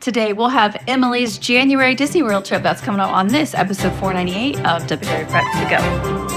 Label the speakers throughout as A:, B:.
A: Today, we'll have Emily's January Disney World trip that's coming up on this episode 498 of WDW Prep To Go.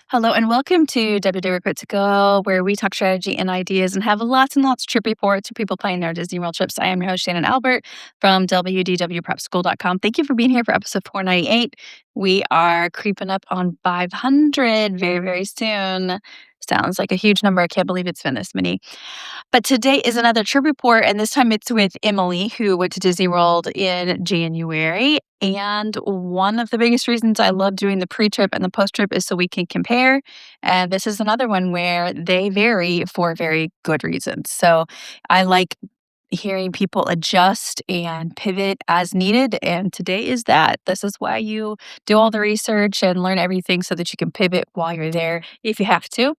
A: Hello and welcome to WDW Prep To Go, where we talk strategy and ideas and have lots and lots of trip reports for people planning their Disney World trips. I am your host, Shannon Albert from WDWPrepSchool.com. Thank you for being here for episode 498. We are creeping up on 500 very, very soon. Sounds like a huge number. I can't believe it's been this many. But today is another trip report, and this time it's with Emily, who went to Disney World in January. And one of the biggest reasons I love doing the pre-trip and the post-trip is so we can compare. And this is another one where they vary for very good reasons. So I like hearing people adjust and pivot as needed. And today is that. This is why you do all the research and learn everything so that you can pivot while you're there if you have to.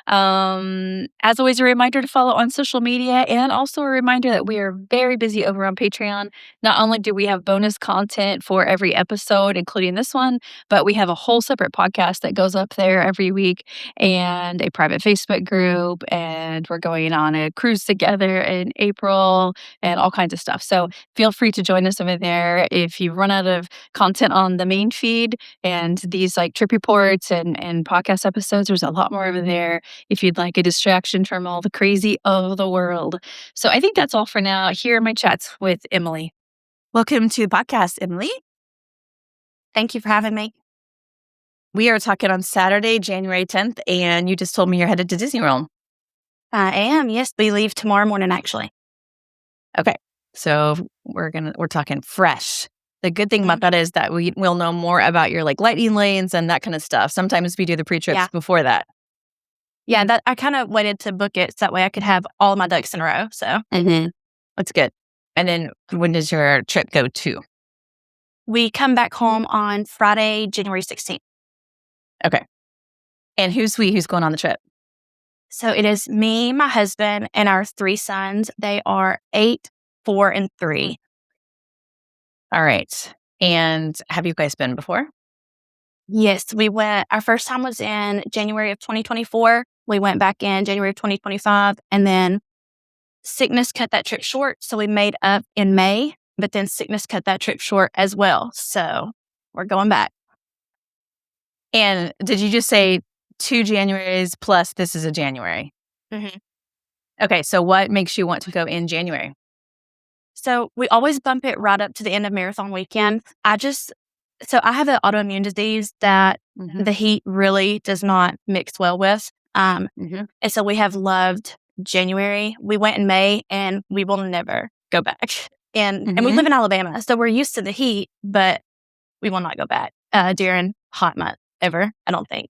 A: As always, a reminder to follow on social media, and also a reminder that we are very busy over on Patreon. Not only do we have bonus content for every episode, including this one, but we have a whole separate podcast that goes up there every week and a private Facebook group. And we're going on a cruise together in April and all kinds of stuff. So feel free to join us over there. If you run out of content on the main feed and these like trip reports and podcast episodes, there's a lot more over there if you'd like a distraction from all the crazy of the world. So I think that's all for now. Here are my chats with Emily. Welcome to the podcast, Emily.
B: Thank you for having me.
A: We are talking on Saturday, January 10th, and you just told me you're headed to Disney World.
B: I am. Yes, we leave tomorrow morning, actually.
A: Okay. So we're talking fresh. The good thing about that is that we'll know more about your like lightning lanes and that kind of stuff. Sometimes we do the pre-trips before that.
B: Yeah, that I kind of waited to book it so that way I could have all of my ducks in a row. So
A: That's good. And then when does your trip go to?
B: We come back home on Friday, January 16th.
A: Okay. And who's going on the trip?
B: So it is me, my husband, and our 3 sons. They are 8, 4, and 3.
A: All right. And have you guys been before?
B: Yes, we went. Our first time was in January of 2024. We went back in January of 2025. And then sickness cut that trip short. So we made up in May, but then sickness cut that trip short as well. So we're going back.
A: And did you just say 2 Januaries plus this is a January?
B: Mm-hmm.
A: Okay. So what makes you want to go in January?
B: So we always bump it right up to the end of marathon weekend. So I have an autoimmune disease that the heat really does not mix well with. And so we have loved January. We went in May and we will never go back. And we live in Alabama, so we're used to the heat, but we will not go back during hot months ever, I don't think.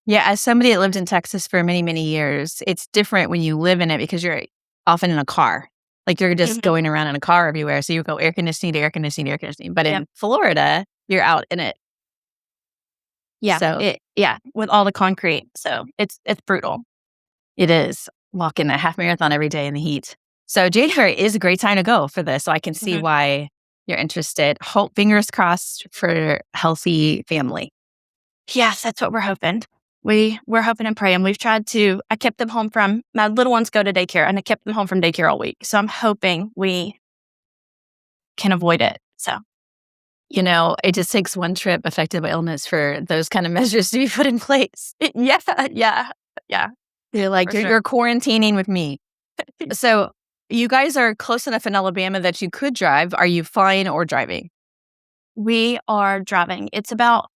A: Yeah, as somebody that lived in Texas for many, many years, it's different when you live in it because you're often in a car. Like you're just going around in a car everywhere. So you go air conditioning to air conditioning to air conditioning. But in Florida, you're out in it.
B: Yeah. So with all the concrete. So it's brutal.
A: It is. Walking a half marathon every day in the heat. So January is a great time to go for this. So I can see why you're interested. Hope, fingers crossed for healthy family.
B: Yes, that's what we're hoping. We're hoping and praying. I kept them home my little ones go to daycare, and I kept them home from daycare all week. So I'm hoping we can avoid it. So,
A: it just takes one trip affected by illness for those kind of measures to be put in place.
B: Yeah.
A: You're like, you're quarantining with me. So you guys are close enough in Alabama that you could drive. Are you flying or driving?
B: We are driving. It's about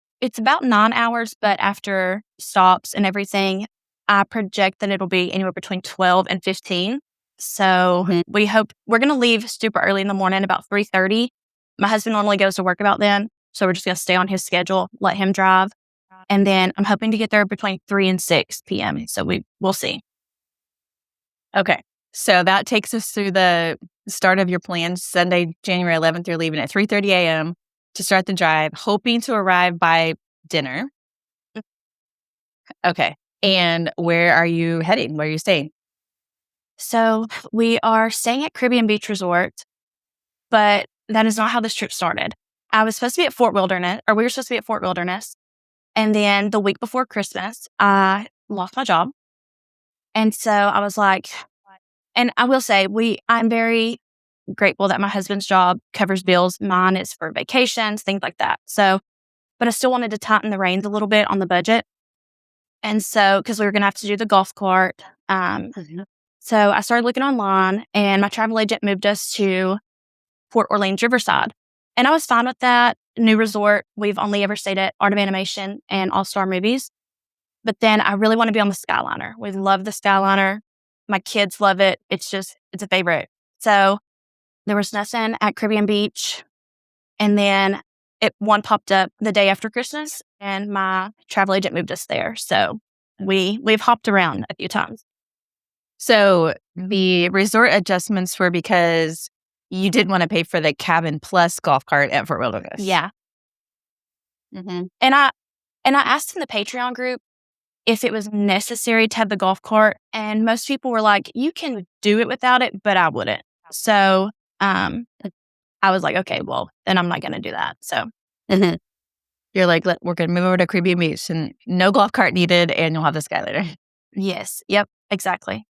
B: 9 hours, but after stops and everything, I project that it'll be anywhere between 12 and 15. So we hope we're going to leave super early in the morning, about 3:30. My husband normally goes to work about then. So we're just going to stay on his schedule, let him drive. And then I'm hoping to get there between 3 and 6 p.m. So we'll see.
A: Okay. So that takes us through the start of your plan. Sunday, January 11th, you're leaving at 3:30 a.m. to start the drive, hoping to arrive by dinner. Okay. And where are you heading? Where are you staying?
B: So we are staying at Caribbean Beach Resort, but that is not how this trip started. I was supposed to be at Fort Wilderness, or we were supposed to be at Fort Wilderness. And then the week before Christmas, I lost my job. And so I was like, and I will say, I'm very grateful that my husband's job covers bills. Mine is for vacations, things like that. So, but I still wanted to tighten the reins a little bit on the budget. And so, because we were going to have to do the golf cart. So I started looking online, and my travel agent moved us to Port Orleans Riverside. And I was fine with that. New resort. We've only ever stayed at Art of Animation and All Star Movies. But then I really want to be on the Skyliner. We love the Skyliner. My kids love it. It's a favorite. So there was nothing at Caribbean Beach. And then one popped up the day after Christmas, and my travel agent moved us there. So we've hopped around a few times.
A: So the resort adjustments were because you didn't want to pay for the cabin plus golf cart at Fort Wilderness.
B: Yeah. And I asked in the Patreon group if it was necessary to have the golf cart, and most people were like, you can do it without it, but I wouldn't. So I was like, okay, well, then I'm not going to do that. So
A: you're like, we're going to move over to Caribbean Beach and no golf cart needed, and you'll have the Skyliner.
B: Yes. Yep. Exactly.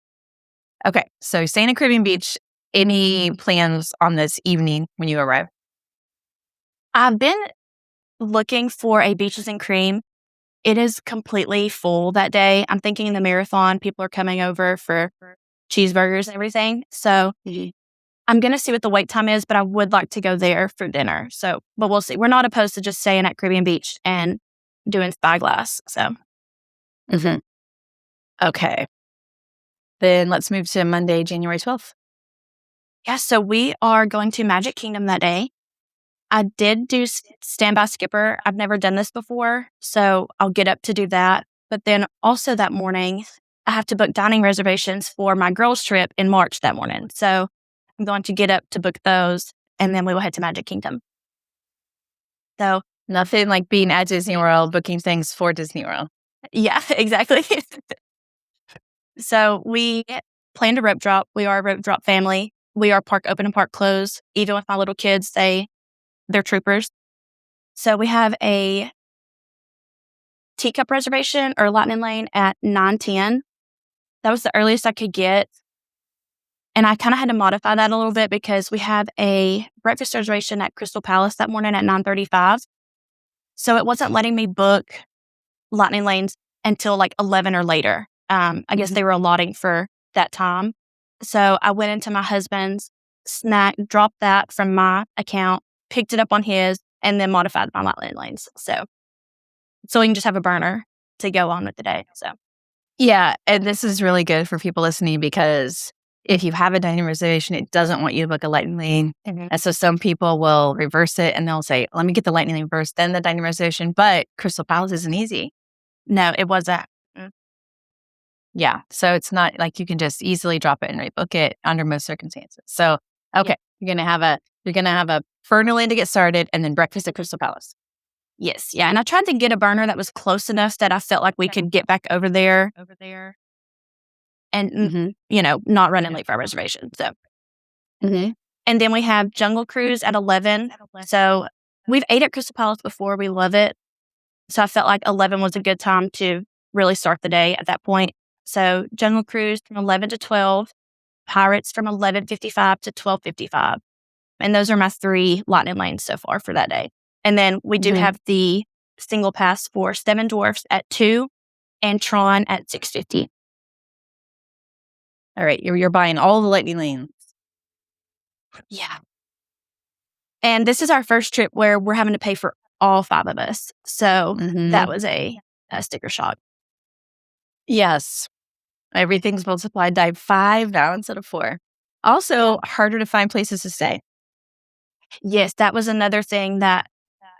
A: Okay. So you're staying at Caribbean Beach. Any plans on this evening when you arrive?
B: I've been looking for a Beaches and Cream. It is completely full that day. I'm thinking in the marathon, people are coming over for cheeseburgers and everything. So I'm going to see what the wait time is, but I would like to go there for dinner. So, but we'll see. We're not opposed to just staying at Caribbean Beach and doing Spyglass. So,
A: Okay. Then let's move to Monday, January 12th.
B: Yeah. So we are going to Magic Kingdom that day. I did do Standby Skipper. I've never done this before, so I'll get up to do that. But then also that morning, I have to book dining reservations for my girls' trip in March that morning. So I'm going to get up to book those, and then we will head to Magic Kingdom. So
A: nothing like being at Disney World, booking things for Disney World.
B: Yeah, exactly. So we planned a rope drop. We are a rope drop family. We are park open and park closed. Even with my little kids, they're troopers. So we have a teacup reservation or Lightning Lane at 9:10. That was the earliest I could get. And I kind of had to modify that a little bit because we have a breakfast reservation at Crystal Palace that morning at 9:35. So it wasn't letting me book Lightning Lanes until like 11 or later. I guess they were allotting for that time. So I went into my husband's snack, dropped that from my account, picked it up on his, and then modified my Lightning Lanes. So we can just have a burner to go on with the day. So
A: yeah, and this is really good for people listening because if you have a dining reservation, it doesn't want you to book a Lightning Lane. And so some people will reverse it and they'll say, let me get the Lightning Lane first, then the dining reservation. But Crystal Palace isn't easy.
B: No, it wasn't.
A: Yeah. So it's not like you can just easily drop it and rebook it under most circumstances. So, okay. You're going to have a burner lane to get started and then breakfast at Crystal Palace.
B: Yes. Yeah. And I tried to get a burner that was close enough that I felt like we could get back over there and, not running late for our reservation. So, and then we have Jungle Cruise at 11. So we've ate at Crystal Palace before. We love it. So I felt like 11 was a good time to really start the day at that point. So Jungle Cruise from 11 to 12, Pirates from 11:55 to 12:55. And those are my 3 Lightning Lanes so far for that day. And then we do have the single pass for Seven Dwarfs at 2 and Tron at 6:50.
A: All right. You're buying all the Lightning Lanes.
B: Yeah. And this is our first trip where we're having to pay for all 5 of us. So that was a sticker shock.
A: Yes. Everything's multiplied by 5 now instead of 4. Also, harder to find places to stay.
B: Yes, that was another thing that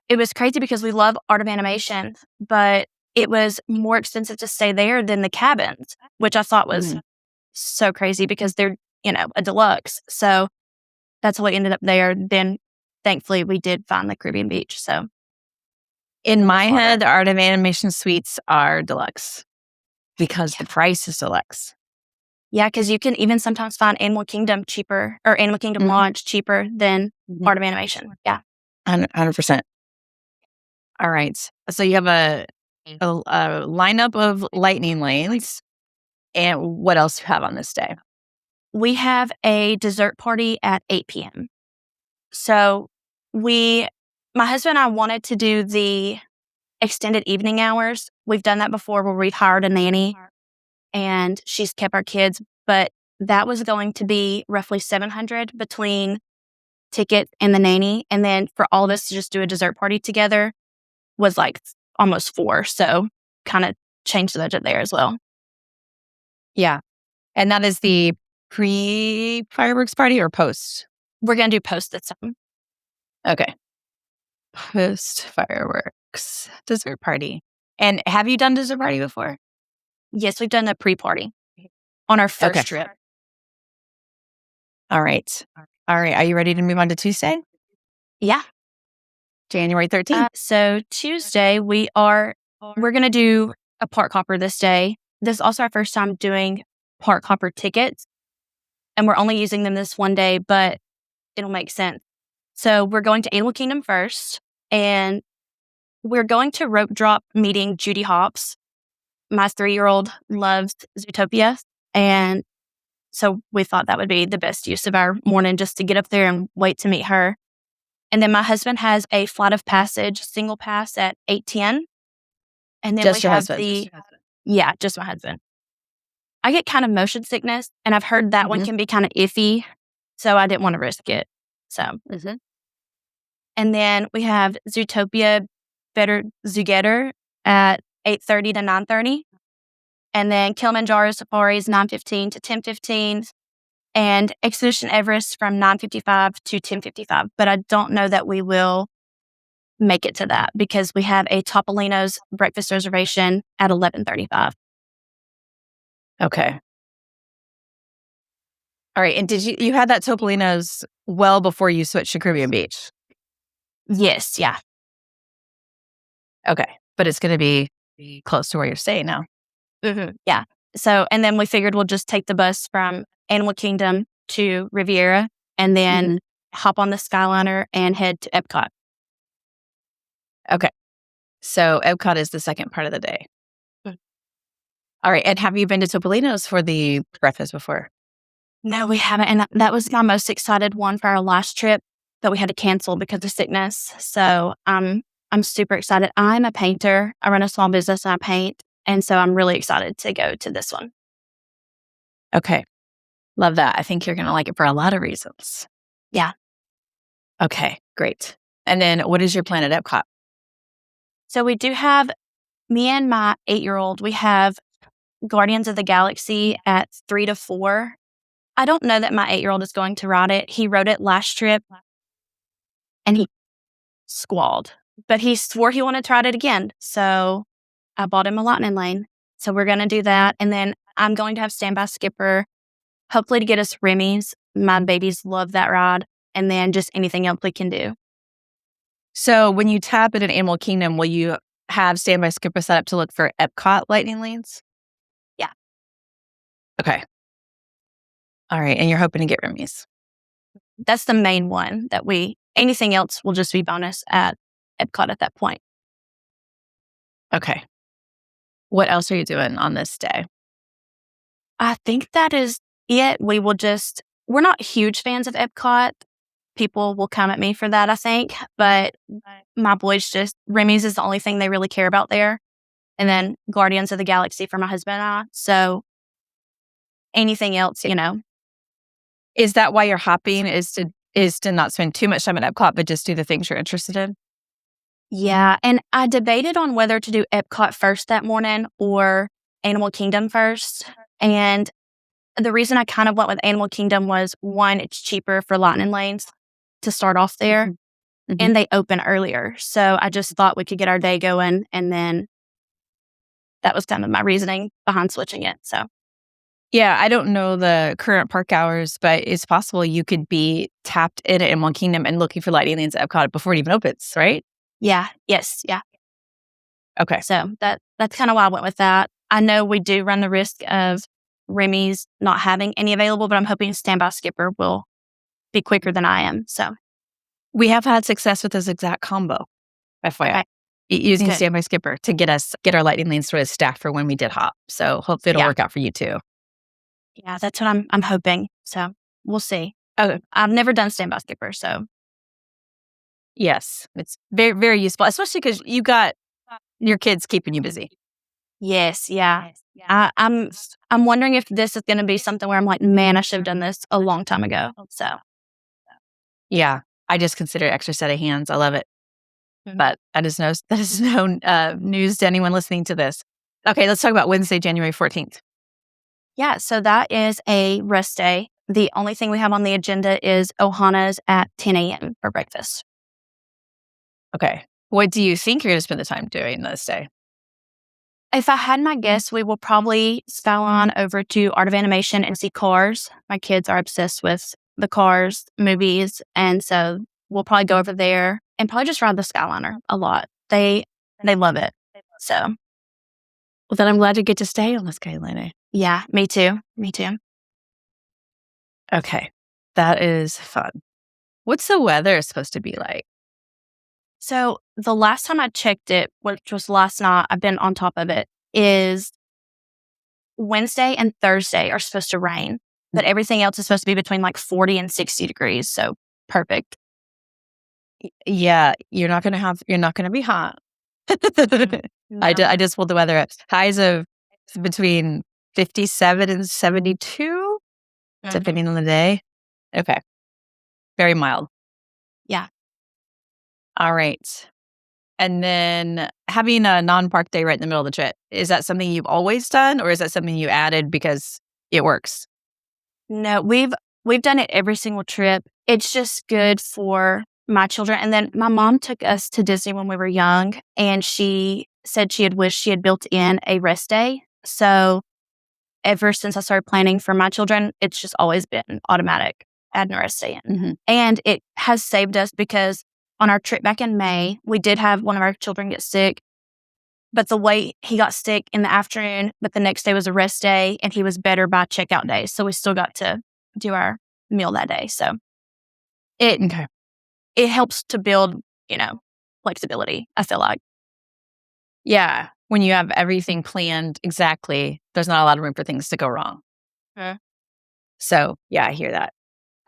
B: it was crazy because we love Art of Animation, but it was more expensive to stay there than the cabins, which I thought was so crazy because they're, a deluxe. So that's how we ended up there. Then thankfully we did find the Caribbean Beach. So
A: in my head, the Art of Animation suites are deluxe because the price is deluxe.
B: Yeah, because you can even sometimes find Animal Kingdom cheaper or Animal Kingdom Launch cheaper than Art of Animation. Yeah.
A: 100%. All right. So you have a lineup of lightning lanes. And what else do you have on this day?
B: We have a dessert party at 8 p.m. So my husband and I wanted to do the extended evening hours. We've done that before where we've hired a nanny and she's kept our kids, but that was going to be roughly $700 between ticket and the nanny. And then for all of us to just do a dessert party together was like almost $4. So kind of changed the budget there as well.
A: Yeah. And that is the pre-fireworks party or post?
B: We're going to do post this time.
A: Okay. Post fireworks dessert party. And have you done dessert party before?
B: Yes, we've done a pre-party on our first trip.
A: All right. All right. Are you ready to move on to Tuesday?
B: Yeah.
A: January 13th.
B: So Tuesday, we're going to do a park hopper this day. This is also our first time doing park hopper tickets. And we're only using them this one day, but it'll make sense. So we're going to Animal Kingdom first. And we're going to rope drop meeting Judy Hopps. My 3-year-old loves Zootopia. And so we thought that would be the best use of our morning just to get up there and wait to meet her. And then my husband has a Flight of Passage single pass at 8:10. And then
A: Just
B: we
A: your
B: have
A: husband?
B: Yeah, just my husband. I get kind of motion sickness, and I've heard that one can be kind of iffy, so I didn't want to risk it. So, and then we have Zootopia Better Zoogetter at 8:30 to 9:30. And then Kilimanjaro Safaris 9:15 to 10:15. And Expedition Everest from 9:55 to 10:55. But I don't know that we will make it to that because we have a Topolino's breakfast reservation at 11:35.
A: Okay. All right. And did you had that Topolino's well before you switched to Caribbean Beach?
B: Yes. Yeah.
A: Okay. But it's going to be close to where you're staying now.
B: Yeah. So, and then we figured we'll just take the bus from Animal Kingdom to Riviera and then hop on the Skyliner and head to Epcot.
A: Okay. So Epcot is the second part of the day. All right. And have you been to Topolino's for the breakfast before?
B: No, we haven't. And that was my most excited one for our last trip that we had to cancel because of sickness. So I'm super excited. I'm a painter. I run a small business and I paint. And so I'm really excited to go to this one.
A: Okay. Love that. I think you're going to like it for a lot of reasons.
B: Yeah.
A: Okay. Great. And then what is your plan at Epcot?
B: So we do have, me and my 8-year-old, we have Guardians of the Galaxy at 3 to 4. I don't know that my 8-year-old is going to ride it. He rode it last trip and he squalled, but he swore he wanted to ride it again. So I bought him a lightning lane. So we're going to do that. And then I'm going to have Standby Skipper, hopefully to get us Remy's. My babies love that ride. And then just anything else we can do.
A: So when you tap at an Animal Kingdom, will you have Standby Skipper set up to look for Epcot lightning lanes?
B: Yeah.
A: Okay. All right. And you're hoping to get Remy's?
B: That's the main one that anything else will just be bonus at Epcot at that point.
A: Okay. What else are you doing on this day?
B: I think that is it. We're not huge fans of Epcot. People will come at me for that, I think. But my boys Remy's is the only thing they really care about there. And then Guardians of the Galaxy for my husband and I. So anything else,
A: Is that why you're hopping is to not spend too much time at Epcot, but just do the things you're interested in?
B: Yeah. And I debated on whether to do Epcot first that morning or Animal Kingdom first. And the reason I kind of went with Animal Kingdom was, one, it's cheaper for lightning lanes to start off there. And they open earlier. So I just thought we could get our day going. And then that was kind of my reasoning behind switching it. So,
A: yeah, I don't know the current park hours, but it's possible you could be tapped in at Animal Kingdom and looking for lightning lanes at Epcot before it even opens, right?
B: yeah. Yes. Yeah.
A: Okay.
B: So that's kind of why I went with that. I know we do run the risk of Remy's not having any available, but I'm hoping Standby Skipper will be quicker than I am. So
A: We have had success with this exact combo, FYI,
B: okay,
A: using
B: good.
A: Standby Skipper to get our lightning lanes sort of staffed for when we did hop. So hopefully it'll
B: Yeah.
A: work out for you too.
B: Yeah, that's what I'm hoping. So we'll see.
A: Okay.
B: I've never done Standby Skipper, so
A: Yes, it's very, very useful, especially because you got your kids keeping you busy.
B: yes, yeah. I'm wondering if this is going to be something where I'm like, man, I should have done this a long time ago. So
A: Yeah, I just consider it extra set of hands. I love it.
B: Mhm.
A: But that is no news to anyone listening to this. Okay, let's talk about Wednesday, January 14th.
B: yeah, so that is a rest day. The only thing we have on the agenda is Ohana's at 10 a.m. for breakfast.
A: Okay. What do you think you're going to spend the time doing this day?
B: If I had my guess, we will probably scowl on over to Art of Animation and see Cars. My kids are obsessed with the Cars movies, and so we'll probably go over there and probably just ride the Skyliner a lot. They love it. So
A: Well, then I'm glad you get to stay on the Skyliner.
B: yeah, me too. Me too.
A: Okay, that is fun. What's the weather supposed to be like?
B: So the last time I checked it, which was last night, I've been on top of it, is Wednesday and Thursday are supposed to rain, but everything else is supposed to be between like 40 and 60 degrees. So perfect.
A: Yeah, you're not going to be hot. I
B: No.
A: just pulled the weather up. Highs of between 57 and 72,
B: Mhm.
A: depending on the day. Okay. Very mild.
B: Yeah.
A: All right. And then having a non-park day right in the middle of the trip, is that something you've always done or is that something you added because it works?
B: No, we've done it every single trip. It's just good for my children. And then my mom took us to Disney when we were young, and she said she had wished she had built in a rest day. So ever since I started planning for my children, it's just always been automatic, adding a rest day in.
A: Mm-hmm.
B: And it has saved us because on our trip back in May, we did have one of our children get sick. But the way he got sick in the afternoon, but the next day was a rest day and he was better by checkout day. So we still got to do our meal that day. So it
A: Okay.
B: it helps to build, flexibility, I feel like.
A: Yeah. When you have everything planned exactly, there's not a lot of room for things to go wrong.
B: Mhm.
A: So, yeah, I hear that.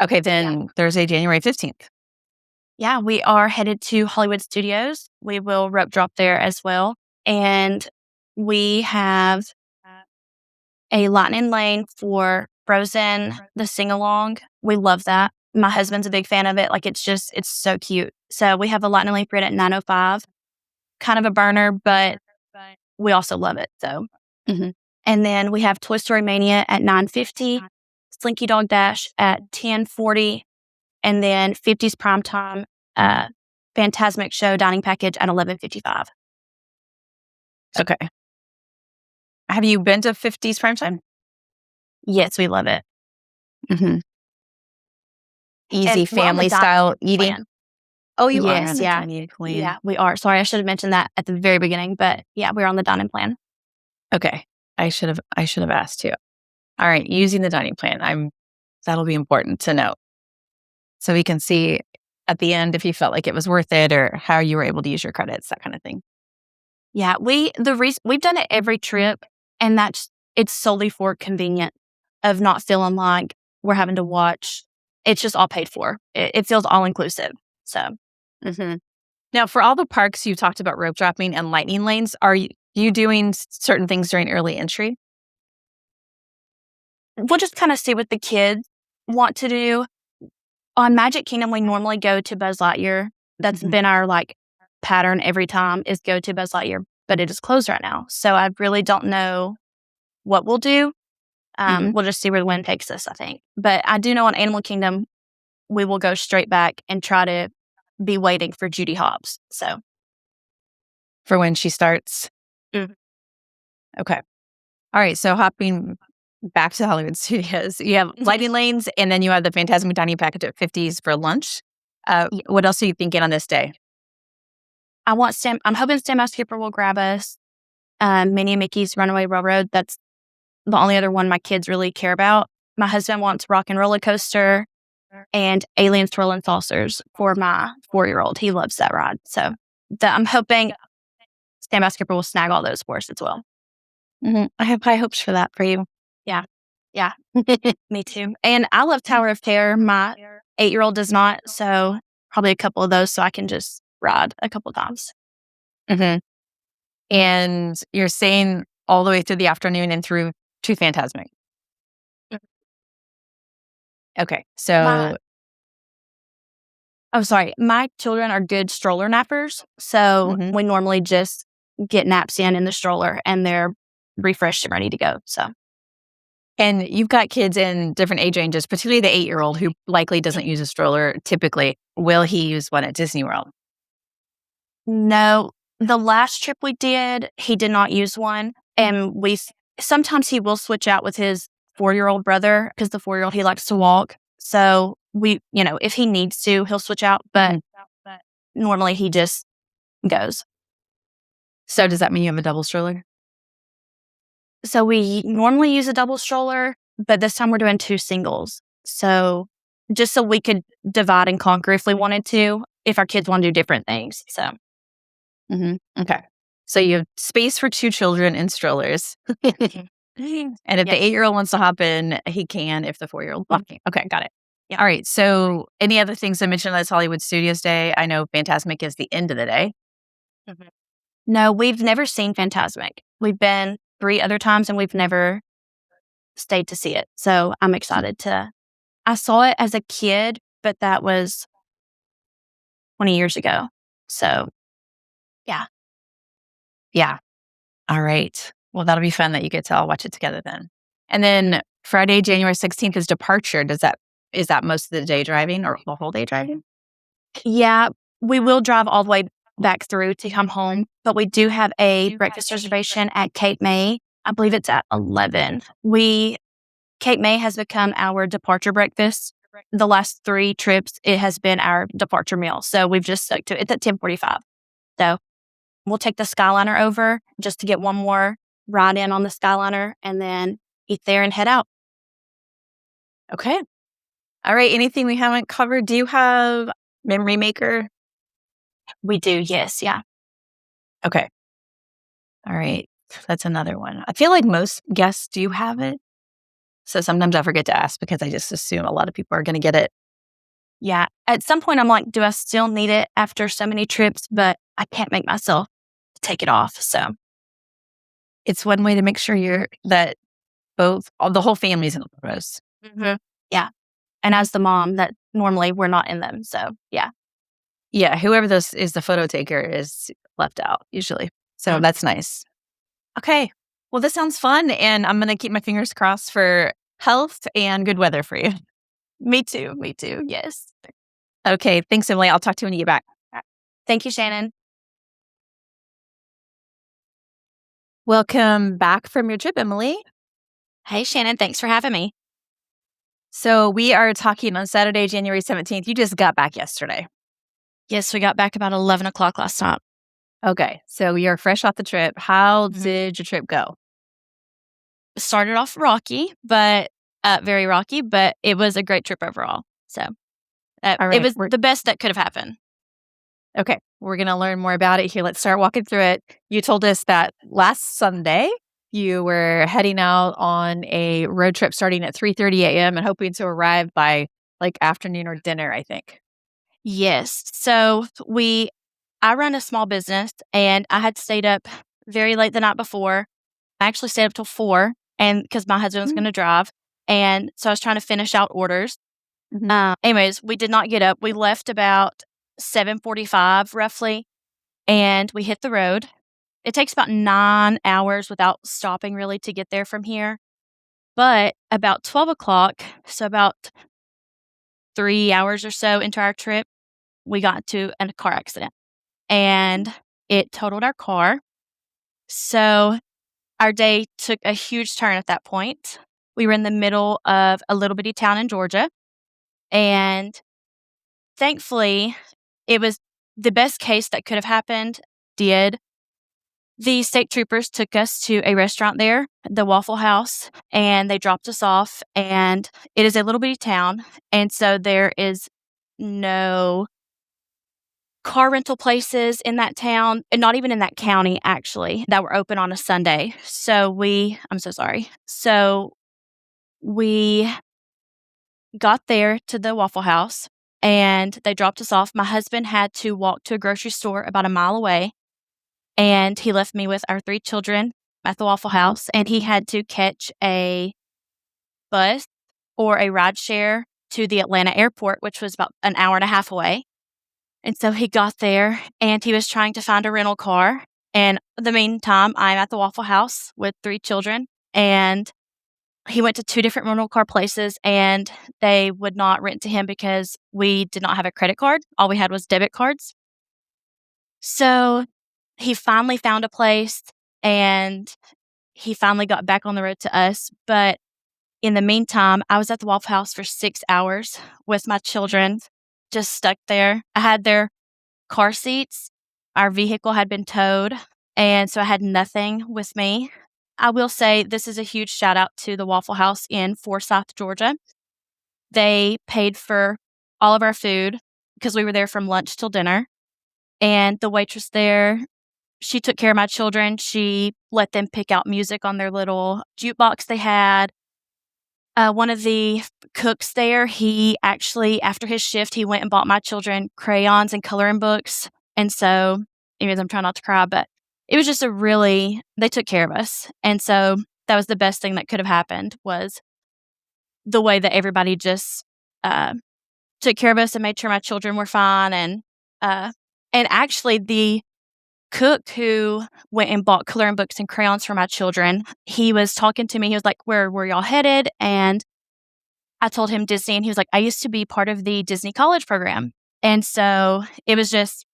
A: Okay, then Thursday, January 15th.
B: Yeah, we are headed to Hollywood Studios. We will rope drop there as well. And we have a lightning lane for Frozen, the sing along. We love that. My husband's a big fan of it. Like it's so cute. So we have a lightning lane for it at 9:05. Kind of a burner, but we also love it. So,
A: Mhm.
B: and then we have Toy Story Mania at 9:50, Slinky Dog Dash at 10:40, and then 50s Primetime Phantasmic Show dining package at 11:55.
A: Okay. Have you been to 50s primetime?
B: Yes, we love it.
A: Mm-hmm. Easy
B: And we're on the
A: family
B: dining
A: style eating.
B: plan.
A: Oh, you are
B: Yes,
A: on the
B: yeah.
A: dining plan.
B: Yeah, we are. Sorry, I should have mentioned that at the very beginning, but yeah, we're on the dining plan.
A: Okay. I should have asked you. All right, using the dining plan. That'll be important to know. So we can see at the end if you felt like it was worth it or how you were able to use your credits, that kind of thing.
B: Yeah, we've done it every trip, and it's solely for convenience of not feeling like we're having to watch. It's just all paid for. It feels all inclusive. So
A: Mm-hmm. Now, for all the parks you talked about rope dropping and lightning lanes, are you doing certain things during early entry?
B: we'll just kind of see what the kids want to do. On Magic Kingdom, we normally go to Buzz Lightyear. That's
A: Mhm.
B: been our pattern every time is go to Buzz Lightyear, but it is closed right now. So I really don't know what we'll do.
A: Mhm.
B: We'll just see where the wind takes us, I think. But I do know on Animal Kingdom, we will go straight back and try to be waiting for Judy Hobbs. So
A: For when she starts?
B: Mhm.
A: Okay. All right, so hopping back to Hollywood Studios, you have lighting lanes, and then you have the Phantasmic Dining Package at 50s for lunch. What else are you thinking on this day?
B: I'm hoping Standby Skipper will grab us Minnie and Mickey's Runaway Railroad. That's the only other one my kids really care about. My husband wants Rock and Roller Coaster and Alien Swirling Saucers for my 4-year-old. He loves that ride. So I'm hoping Stand By Skipper will snag all those for us as well.
A: I have high hopes for that for you.
B: Yeah. Yeah. Me too. And I love Tower of Terror. My 8-year-old does not. So probably a couple of those so I can just ride a couple times.
A: And you're staying all the way through the afternoon and through to Phantasmic. Okay. So
B: sorry. My children are good stroller nappers. So we normally just get naps in the stroller and they're refreshed and ready to go. So.
A: And you've got kids in different age ranges, particularly the 8-year-old who likely doesn't use a stroller typically. Will he use one at Disney World?
B: No. The last trip we did, he did not use one. And sometimes he will switch out with his 4-year-old brother because the 4-year-old, he likes to walk. So if he needs to, he'll switch out. But normally he just goes.
A: So does that mean you have a double stroller?
B: So we normally use a double stroller, but this time we're doing 2 singles. So just so we could divide and conquer if we wanted to, if our kids want to do different things. So.
A: Okay. So you have space for 2 children in strollers. And if the 8-year-old wants to hop in, he can if the 4-year-old wants. Okay, got it. Yeah. All right. So any other things I mentioned that's Hollywood Studios Day? I know Phantasmic is the end of the day.
B: No, we've never seen Phantasmic. We've been 3 other times and we've never stayed to see it. So I'm excited I saw it as a kid, but that was 20 years ago. So yeah.
A: Yeah. All right. Well, that'll be fun that you get to all watch it together then. And then Friday, January 16th is departure. Is that most of the day driving or the whole day driving?
B: Yeah, we will drive all the way back through to come home, but we do have a breakfast reservation at Cape May. I believe it's at 11. Cape May has become our departure breakfast. The last 3 trips, it has been our departure meal. So we've just stuck to it. It's at 10:45. So we'll take the Skyliner over just to get one more ride in on the Skyliner and then eat there and head out.
A: Okay. All right. Anything we haven't covered? Do you have Memory Maker?
B: We do. Yes. Yeah.
A: Okay. All right. That's another one. I feel like most guests do have it. So sometimes I forget to ask because I just assume a lot of people are going to get it.
B: Yeah. At some point, I'm like, do I still need it after so many trips? But I can't make myself take it off. So
A: it's one way to make sure that the whole family's in the photos.
B: Yeah. And as the mom, that normally we're not in them. So yeah.
A: Yeah. Whoever is the photo taker is left out usually. So that's nice. Okay. Well, this sounds fun. And I'm going to keep my fingers crossed for health and good weather for you.
B: Me too. Me too. Yes.
A: Okay. Thanks, Emily. I'll talk to you when you get back.
B: Thank you, Shannon.
A: Welcome back from your trip, Emily.
B: Hey, Shannon. Thanks for having me.
A: So we are talking on Saturday, January 17th. You just got back yesterday.
B: Yes, we got back about 11 o'clock last night.
A: Okay. So you're fresh off the trip. How did your trip go?
B: Started off rocky, but very rocky, but it was a great trip overall. So it was the best that could have happened.
A: Okay. We're going to learn more about it here. Let's start walking through it. You told us that last Sunday you were heading out on a road trip starting at 3:30 a.m. and hoping to arrive by like afternoon or dinner, I think.
B: Yes. So I run a small business and I had stayed up very late the night before. I actually stayed up till 4 and because my husband was going to drive. And so I was trying to finish out orders. Anyways, we did not get up. We left about 7:45 roughly and we hit the road. It takes about 9 hours without stopping really to get there from here. But about 12 o'clock, so about 3 hours or so into our trip, we got to a car accident and it totaled our car. So our day took a huge turn at that point. We were in the middle of a little bitty town in Georgia. And thankfully, it was the best case that could have happened, did. the state troopers took us to a restaurant there, the Waffle House, and they dropped us off. And it is a little bitty town, and so there is no car rental places in that town, and not even in that county, actually, that were open on a Sunday. I'm so sorry. So we got there to the Waffle House, and they dropped us off. My husband had to walk to a grocery store about a mile away, and he left me with our 3 children at the Waffle House, and he had to catch a bus or a ride share to the Atlanta airport, which was about an hour and a half away. And so he got there, and he was trying to find a rental car. And in the meantime, I'm at the Waffle House with 3 children, and he went to 2 different rental car places, and they would not rent to him because we did not have a credit card. All we had was debit cards. So he finally found a place, and he finally got back on the road to us. But in the meantime, I was at the Waffle House for 6 hours with my children, just stuck there. I had their car seats. Our vehicle had been towed, and so I had nothing with me. I will say this is a huge shout out to the Waffle House in Forsyth, Georgia. They paid for all of our food because we were there from lunch till dinner. And the waitress there, she took care of my children. She let them pick out music on their little jukebox they had. One of the cooks there, he actually, after his shift, he went and bought my children crayons and coloring books. And so, anyways, I'm trying not to cry, but it was just they took care of us. And so that was the best thing that could have happened, was the way that everybody just took care of us and made sure my children were fine. And actually, the cook who went and bought coloring books and crayons for my children, he was talking to me. He was like, "Where were y'all headed?" And I told him Disney, and he was like, "I used to be part of the Disney college program." And so it was just,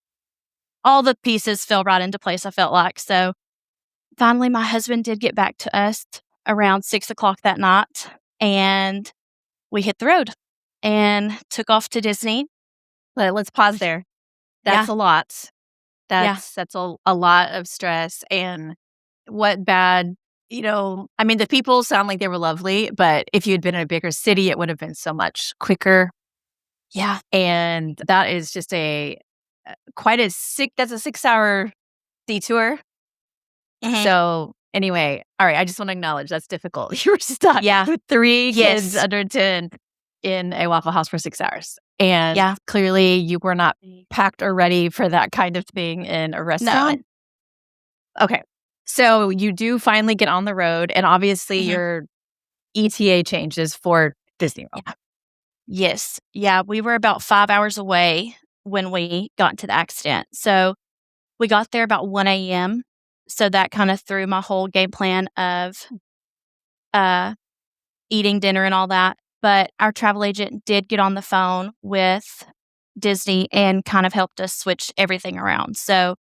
B: all the pieces fell right into place, I felt like. So finally, my husband did get back to us around 6 o'clock that night, and we hit the road and took off to Disney.
A: Let's pause there. That's
B: Yeah.
A: a lot.
B: Yeah.
A: That's a lot of stress, and what bad, I mean, the people sound like they were lovely, but if you had been in a bigger city, it would have been so much quicker.
B: Yeah.
A: And that is just that's a 6-hour detour.
B: Mhm.
A: So anyway, all right, I just want to acknowledge that's difficult. You were stuck
B: Yeah.
A: with 3 kids
B: Yes.
A: under 10 in a Waffle House for 6 hours. And
B: Yeah.
A: clearly you were not packed or ready for that kind of thing in a restaurant. Okay. So you do finally get on the road, and obviously
B: Mhm.
A: your ETA changes for Disney World.
B: Yeah. Yes. Yeah, we were about 5 hours away when we got into the accident. So we got there about 1 a.m. So that kind of threw my whole game plan of uh, eating dinner and all that. But our travel agent did get on the phone with Disney and kind of helped us switch everything around. So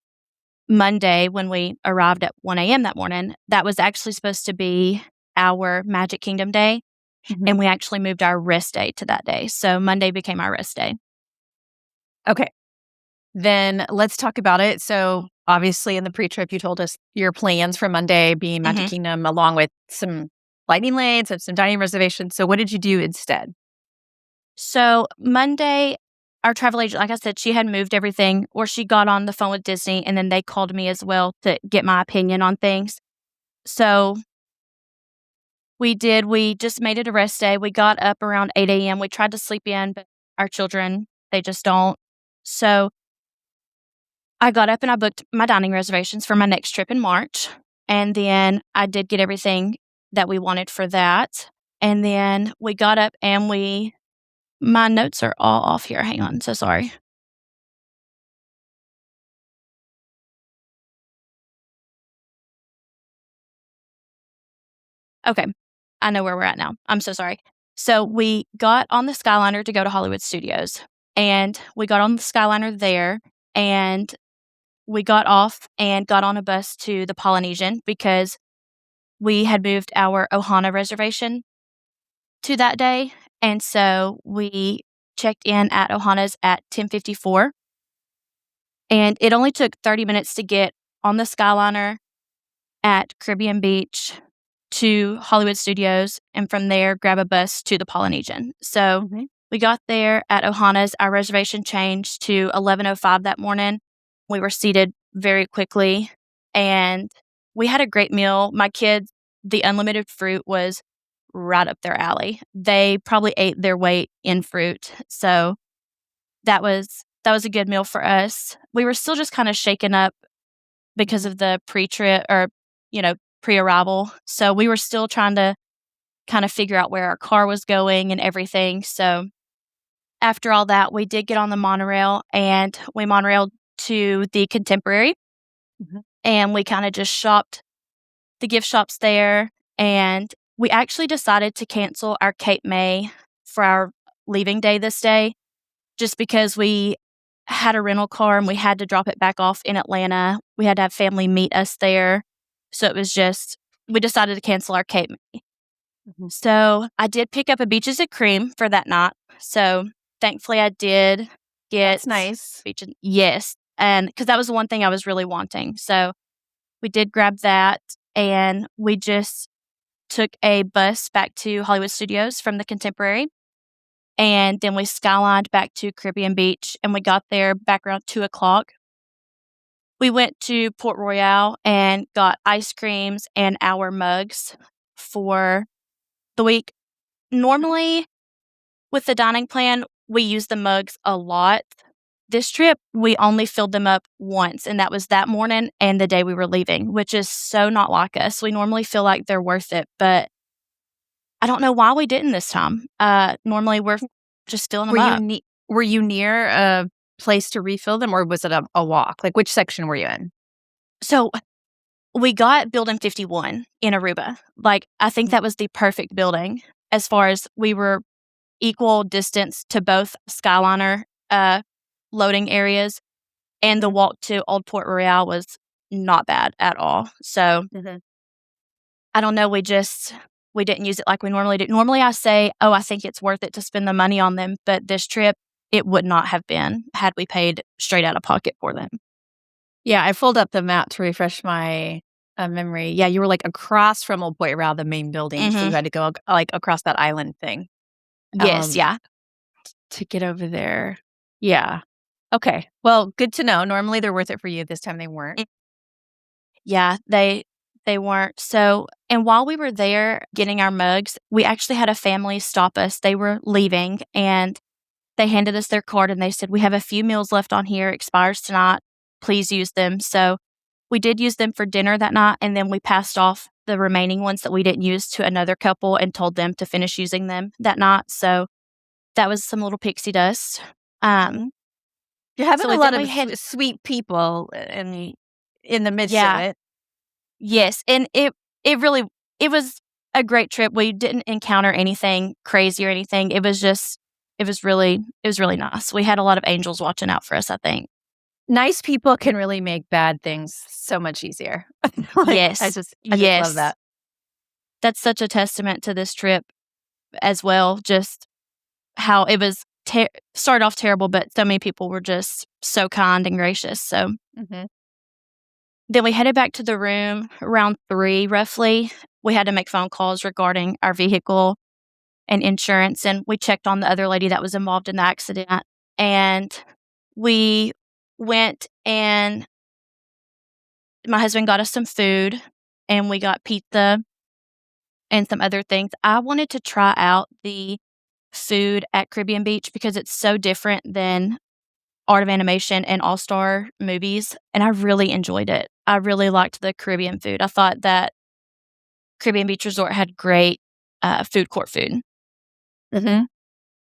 B: Monday, when we arrived at 1 a.m. that morning, that was actually supposed to be our Magic Kingdom day.
A: Mhm.
B: And we actually moved our rest day to that day. So Monday became our rest day.
A: Okay. Then let's talk about it. So obviously in the pre-trip, you told us your plans for Monday being Magic
B: Mhm.
A: Kingdom, along with some lightning lanes and some dining reservations. So what did you do instead?
B: So Monday, our travel agent, like I said, she had moved everything, or she got on the phone with Disney, and then they called me as well to get my opinion on things. So we just made it a rest day. We got up around 8 a.m. We tried to sleep in, but our children, they just don't. So I got up and I booked my dining reservations for my next trip in March. And then I did get everything that we wanted for that. And then we got up and my notes are all off here. Hang on. So sorry. Okay. I know where we're at now. I'm so sorry. So we got on the Skyliner to go to Hollywood Studios. And we got on the Skyliner there, and we got off and got on a bus to the Polynesian because we had moved our Ohana reservation to that day. And so we checked in at Ohana's at 10:54. And it only took 30 minutes to get on the Skyliner at Caribbean Beach to Hollywood Studios, and from there, grab a bus to the Polynesian. So we got there at Ohana's. Our reservation changed to 11:05 that morning. We were seated very quickly, and we had a great meal. My kids, the unlimited fruit was right up their alley. They probably ate their weight in fruit. So that was a good meal for us. We were still just kind of shaken up because of the pre-trip or, pre-arrival. So we were still trying to kind of figure out where our car was going and everything. So after all that, we did get on the monorail and we monorailed to the Contemporary, and we kind of just shopped the gift shops there. And we actually decided to cancel our Cape May for our leaving day this day, just because we had a rental car and we had to drop it back off in Atlanta. We had to have family meet us there. So it was just, we decided to cancel our Cape May. So I did pick up a Beaches and Cream for that night. So thankfully I did get
A: That's nice.
B: Yes. And because that was the one thing I was really wanting. So we did grab that, and we just took a bus back to Hollywood Studios from the Contemporary. And then we skylined back to Caribbean Beach, and we got there back around 2:00. We went to Port Royale and got ice creams and our mugs for the week. Normally, with the dining plan, we use the mugs a lot. This trip, we only filled them up once, and that was that morning and the day we were leaving, which is so not like us. We normally feel like they're worth it, but I don't know why we didn't this time. Normally, we're just filling them up.
A: Were you near a place to refill them, or was it a walk? Like, which section were you in?
B: So we got Building 51 in Aruba. Like, I think that was the perfect building as far as we were equal distance to both Skyliner loading areas, and the walk to Old Port Royale was not bad at all. So I don't know. We didn't use it like we normally do. Normally I say, oh, I think it's worth it to spend the money on them. But this trip, it would not have been had we paid straight out of pocket for them.
A: Yeah, I pulled up the map to refresh my memory. Yeah, you were like across from Old Port Royale, the main building. So you had to go like across that island thing.
B: Yes, yeah.
A: To get over there. Yeah. Okay. Well, good to know. Normally they're worth it for you. This time they weren't.
B: Yeah, they weren't. So, and while we were there getting our mugs, we actually had a family stop us. They were leaving, and they handed us their card, and they said, we have a few meals left on here. Expires tonight. Please use them. So we did use them for dinner that night, and then we passed off the remaining ones that we didn't use to another couple and told them to finish using them that night. So that was some little pixie dust.
A: You're having a lot of sweet people in the midst of it.
B: Yes, and it was a great trip. We didn't encounter anything crazy or anything. It was really nice. We had a lot of angels watching out for us, I think.
A: Nice people can really make bad things so much easier.
B: Yes.
A: I just love that.
B: That's such a testament to this trip as well, just how it was started off terrible, but so many people were just so kind and gracious. So then we headed back to the room around 3 roughly. We had to make phone calls regarding our vehicle and insurance, and we checked on the other lady that was involved in the accident. And we went, and my husband got us some food, and we got pizza and some other things. I wanted to try out the food at Caribbean Beach because it's so different than Art of Animation and All-Star movies, and I really enjoyed it. I really liked the Caribbean food. I thought that Caribbean Beach Resort had great food court food.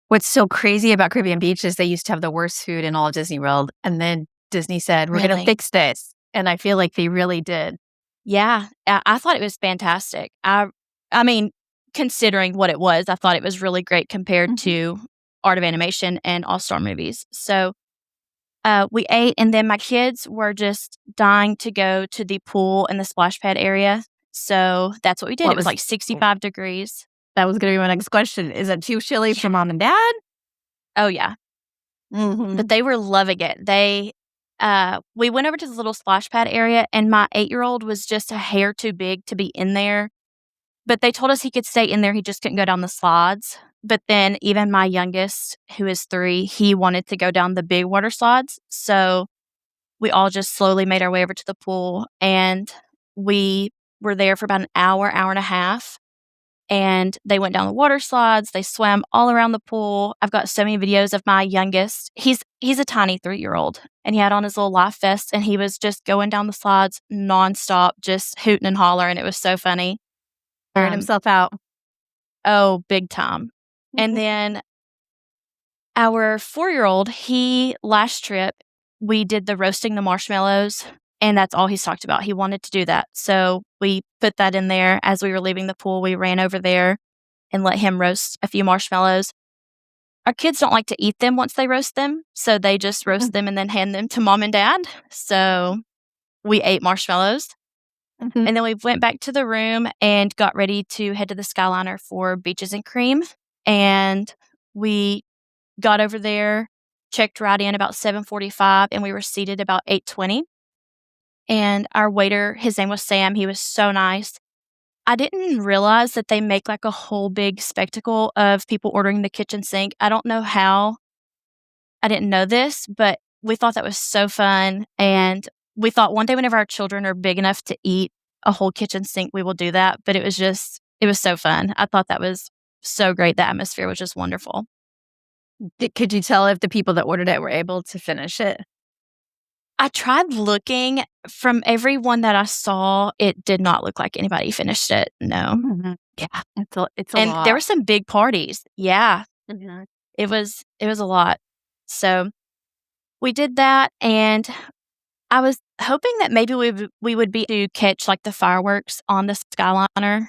A: What's so crazy about Caribbean Beach is they used to have the worst food in all of Disney World, and then Disney said, we're going to fix this, and I feel like they really did.
B: Yeah, I thought it was fantastic. I mean, considering what it was, I thought it was really great compared to Art of Animation and All-Star movies. So we ate, and then my kids were just dying to go to the pool and the splash pad area. So that's what we did. It was like 65 degrees.
A: That was going to be my next question. Is it too chilly for mom and dad?
B: Oh, yeah. But they were loving it. They we went over to this little splash pad area, and my 8-year-old was just a hair too big to be in there. But they told us he could stay in there, he just couldn't go down the slides. But then even my youngest, who is 3, he wanted to go down the big water slides. So we all just slowly made our way over to the pool, and we were there for about an hour, hour and a half. And they went down the water slides, they swam all around the pool. I've got so many videos of my youngest. He's a tiny 3-year-old, and he had on his little life vest, and he was just going down the slides nonstop, just hooting and hollering. It was so funny.
A: Wearing himself out.
B: Oh, big time. And then our 4-year-old, last trip, we did the roasting the marshmallows, and that's all he's talked about. He wanted to do that. So we put that in there as we were leaving the pool. We ran over there and let him roast a few marshmallows. Our kids don't like to eat them once they roast them, so they just roast them and then hand them to mom and dad. So we ate marshmallows. And then we went back to the room and got ready to head to the Skyliner for Beaches and Cream. And we got over there, checked right in about 7:45, and we were seated about 8:20. And our waiter, his name was Sam. He was so nice. I didn't realize that they make like a whole big spectacle of people ordering the kitchen sink. I don't know how I didn't know this, but we thought that was so fun. And we thought one day whenever our children are big enough to eat a whole kitchen sink, we will do that. But it was so fun. I thought that was so great. The atmosphere was just wonderful.
A: Could you tell if the people that ordered it were able to finish it?
B: I tried looking. From everyone that I saw, it did not look like anybody finished it. No.
A: Yeah. It's a
B: And
A: lot.
B: there were some big parties. Yeah.
A: Mhm.
B: It was a lot. So we did that, and I was hoping that maybe we would be to catch like the fireworks on the Skyliner.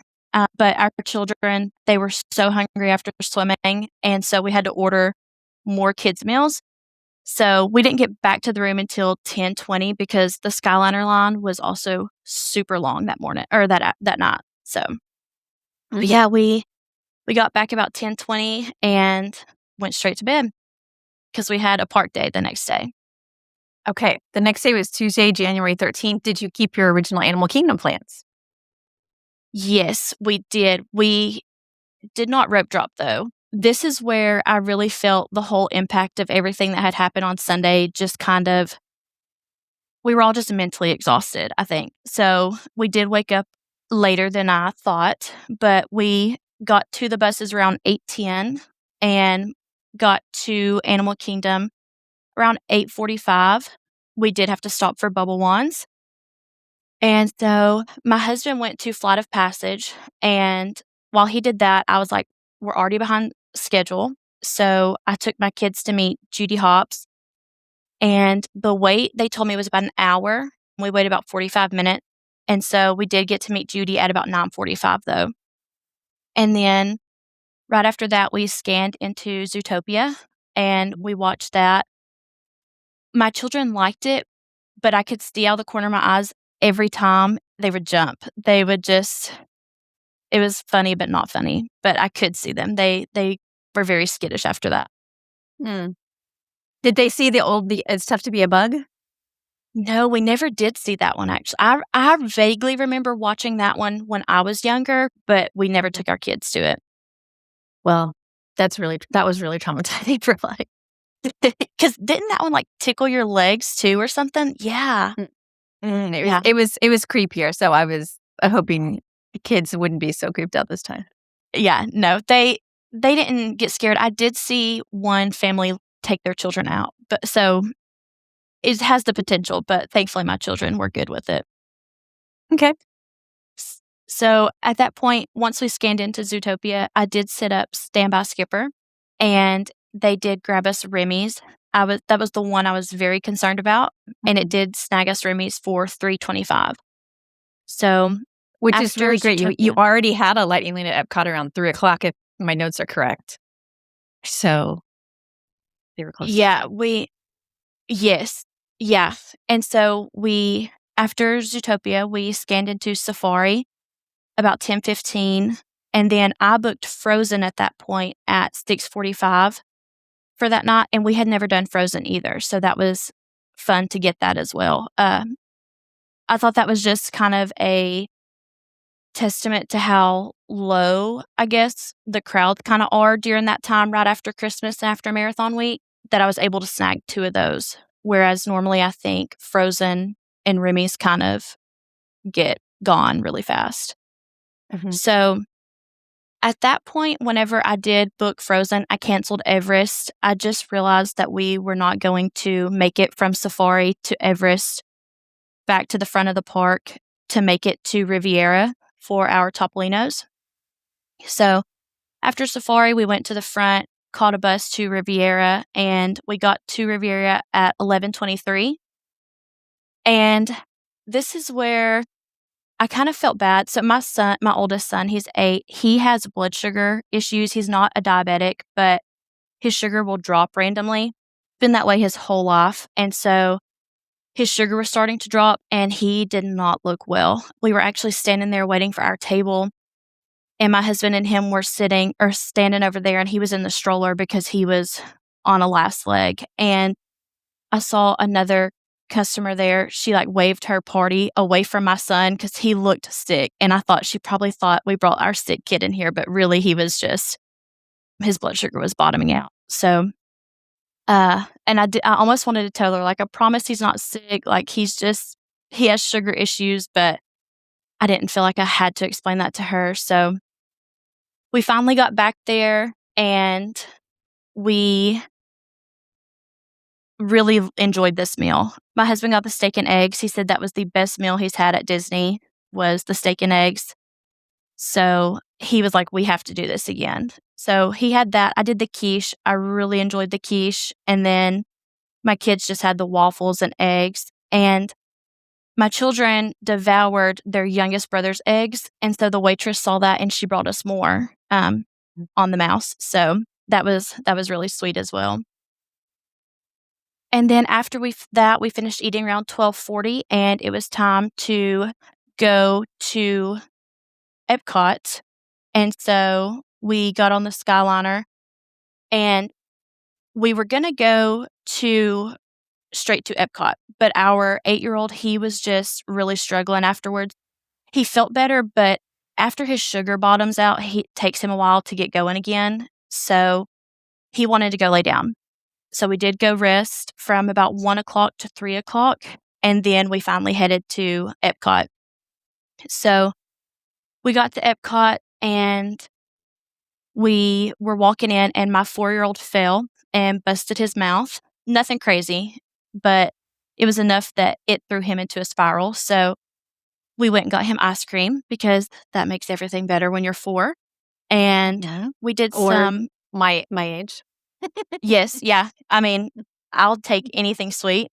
B: But our children, they were so hungry after swimming, and so we had to order more kids' meals. So we didn't get back to the room until 10:20 because the Skyliner line was also super long that morning or that night. So, but yeah, we got back about 10:20 and went straight to bed because we had a park day the next day.
A: Okay. The next day was Tuesday, January 13th. Did you keep your original Animal Kingdom plans?
B: Yes, we did. We did not rope drop, though. This is where I really felt the whole impact of everything that had happened on Sunday. Just kind of, we were all just mentally exhausted, I think. So we did wake up later than I thought, but we got to the buses around 8:10 and got to Animal Kingdom around 8:45. We did have to stop for bubble wands. And so my husband went to Flight of Passage, and while he did that, I was like, we're already behind schedule. So I took my kids to meet Judy Hopps, and the wait, they told me, was about an hour. We waited about 45 minutes. And so we did get to meet Judy at about 9:45 though. And then right after that, we scanned into Zootopia and we watched that. My children liked it, but I could see out of the corner of my eyes every time they would jump. They would just, it was funny, but not funny. But I could see them. They were very skittish after that.
A: Hmm. Did they see the It's Tough to Be a Bug?
B: No, we never did see that one, actually. I vaguely remember watching that one when I was younger, but we never took our kids to it.
A: Well, that was really traumatizing for like.
B: Because didn't that one like tickle your legs too or something? Yeah.
A: It was creepier. So I was hoping the kids wouldn't be so creeped out this time.
B: Yeah, no, they didn't get scared. I did see one family take their children out, but so it has the potential, but thankfully my children were good with it.
A: Okay.
B: So at that point, once we scanned into Zootopia, I did set up Standby Skipper, and they did grab us Remy's. That was the one I was very concerned about, and it did snag us Remy's for $3.25. So,
A: which is really great. You
B: Zootopia-
A: already had a lightning lane at Epcot around 3:00 if my notes are correct. So they were close.
B: Yeah, yes, yeah, and so after Zootopia, we scanned into Safari about 10:15, and then I booked Frozen at that point at 6:45 for that night, and we had never done Frozen either, so that was fun to get that as well. I thought that was just kind of a testament to how low, I guess, the crowd kinda are during that time right after Christmas and after Marathon Week, that I was able to snag 2 of those, whereas normally I think Frozen and Remy's kind of get gone really fast.
A: Mhm.
B: So, at that point, whenever I did book Frozen, I canceled Everest. I just realized that we were not going to make it from Safari to Everest back to the front of the park to make it to Riviera for our Topolinos. So, after Safari, we went to the front, caught a bus to Riviera, and we got to Riviera at 11:23. And this is where I kind of felt bad. So my oldest son, he's 8. He has blood sugar issues. He's not a diabetic, but his sugar will drop randomly. Been that way his whole life. And so his sugar was starting to drop and he did not look well. We were actually standing there waiting for our table, and my husband and him were sitting or standing over there, and he was in the stroller because he was on a last leg. And I saw another customer there. She, like, waved her party away from my son because he looked sick, and I thought she probably thought we brought our sick kid in here, but really he was just his blood sugar was bottoming out. So, and I almost wanted to tell her, like, "I promise he's not sick, like, he has sugar issues," but I didn't feel like I had to explain that to her. So, we finally got back there, and we really enjoyed this meal. My husband got the steak and eggs. He said that was the best meal he's had at Disney, was the steak and eggs. So, he was like, "We have to do this again." So, he had that. I did the quiche. I really enjoyed the quiche, and then my kids just had the waffles and eggs, and my children devoured their youngest brother's eggs, and so the waitress saw that, and she brought us more, on the mouse. So, that was really sweet as well. And then after we finished eating around 12:40, and it was time to go to Epcot. And so we got on the Skyliner, and we were gonna go to straight to Epcot, but our 8-year-old, he was just really struggling afterwards. He felt better, but after his sugar bottoms out, he takes him a while to get going again, so he wanted to go lay down. So we did go rest from about 1 o'clock to 3 o'clock, and then we finally headed to Epcot. So we got to Epcot, and we were walking in, and my 4-year-old fell and busted his mouth. Nothing crazy, but it was enough that it threw him into a spiral. So we went and got him ice cream because that makes everything better when you're 4. And
A: Yeah.
B: we did
A: Or
B: some
A: my age.
B: Yes, yeah. I mean, I'll take anything sweet.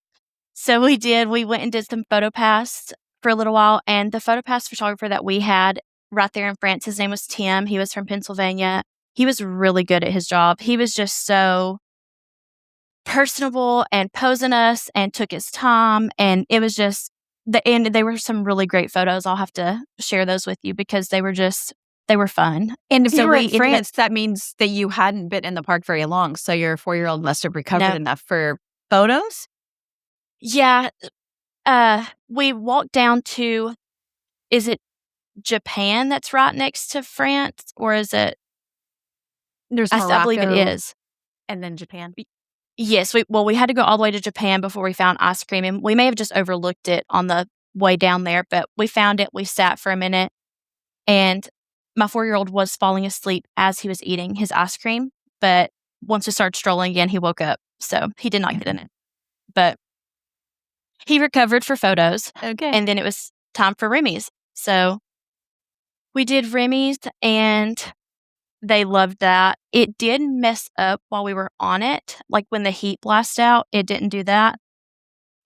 B: So we went and did some photo pass for a little while, and the photo pass photographer that we had right there in France, his name was Tim. He was from Pennsylvania. He was really good at his job. He was just so personable and posing us and took his time, and it was just and they were some really great photos. I'll have to share those with you because they were fun.
A: And if
B: So
A: you were
B: we
A: in
B: ended up
A: France, that means that you hadn't been in the park very long, so your 4-year-old must have recovered
B: No.
A: enough for photos?
B: Yeah, we walked down to is it Japan that's right next to France, or is it
A: There's
B: I believe it
A: Morocco
B: is.
A: and then Japan.
B: Yes, we had to go all the way to Japan before we found ice cream, and we may have just overlooked it on the way down there, but we found it, we sat for a minute, and my 4-year-old was falling asleep as he was eating his ice cream, but once we started strolling again, he woke up, so he did not get in it. But he recovered for photos,
A: Okay.
B: and then it was time for Remy's. So we did Remy's, and they loved that. It did mess up while we were on it, like, when the heat blasted out, it didn't do that,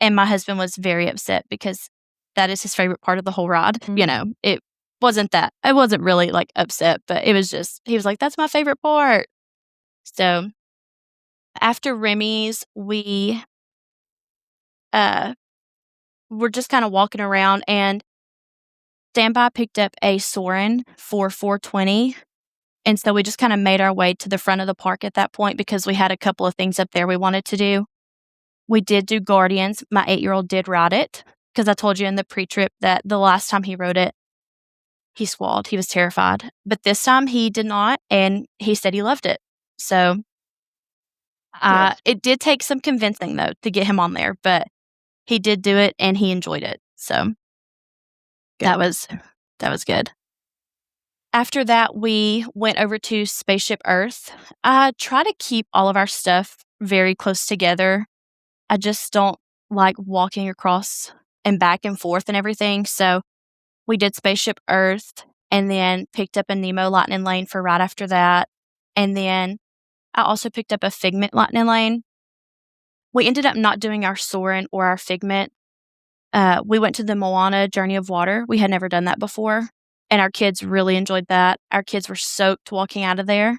B: and my husband was very upset because that is his favorite part of the whole ride. You know, it I wasn't really, like, upset, but it was just he was like, "That's my favorite part." So, after Remy's, we, uh, were just kinda walking around, and Standby picked up a Soarin' for $4.20. And so we just kinda made our way to the front of the park at that point because we had a couple of things up there we wanted to do. We did do Guardians. My 8-year-old did ride it because I told you in the pre-trip that the last time he rode it, he squalled. He was terrified. But this time he did not, and he said he loved it. So
A: Good.
B: it did take some convincing, though, to get him on there, but he did do it, and he enjoyed it. So that was good. After that, we went over to Spaceship Earth. I try to keep all of our stuff very close together. I just don't like walking across and back and forth and everything. So we did Spaceship Earth and then picked up a Nemo Lightning Lane for right after that. And then I also picked up a Figment Lightning Lane. We ended up not doing our Soarin' or our Figment. We went to the Moana Journey of Water. We had never done that before, and our kids really enjoyed that. Our kids were soaked walking out of there.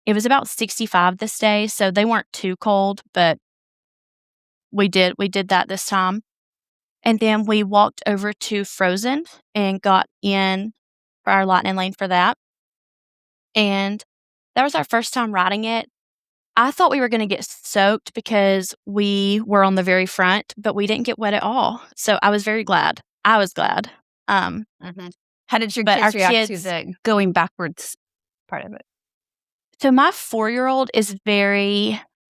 B: It was about 65 this day, so they weren't too cold, but we did that this time. And then we walked over to Frozen and got in for our Lightning Lane for that. And that was our first time riding it. I thought we were going to get soaked because we were on the very front, but we didn't get wet at all. So I was very glad. I was glad.
A: How did your
B: But our
A: kids react to
B: kids-
A: the going backwards part of it?
B: So my 4-year-old is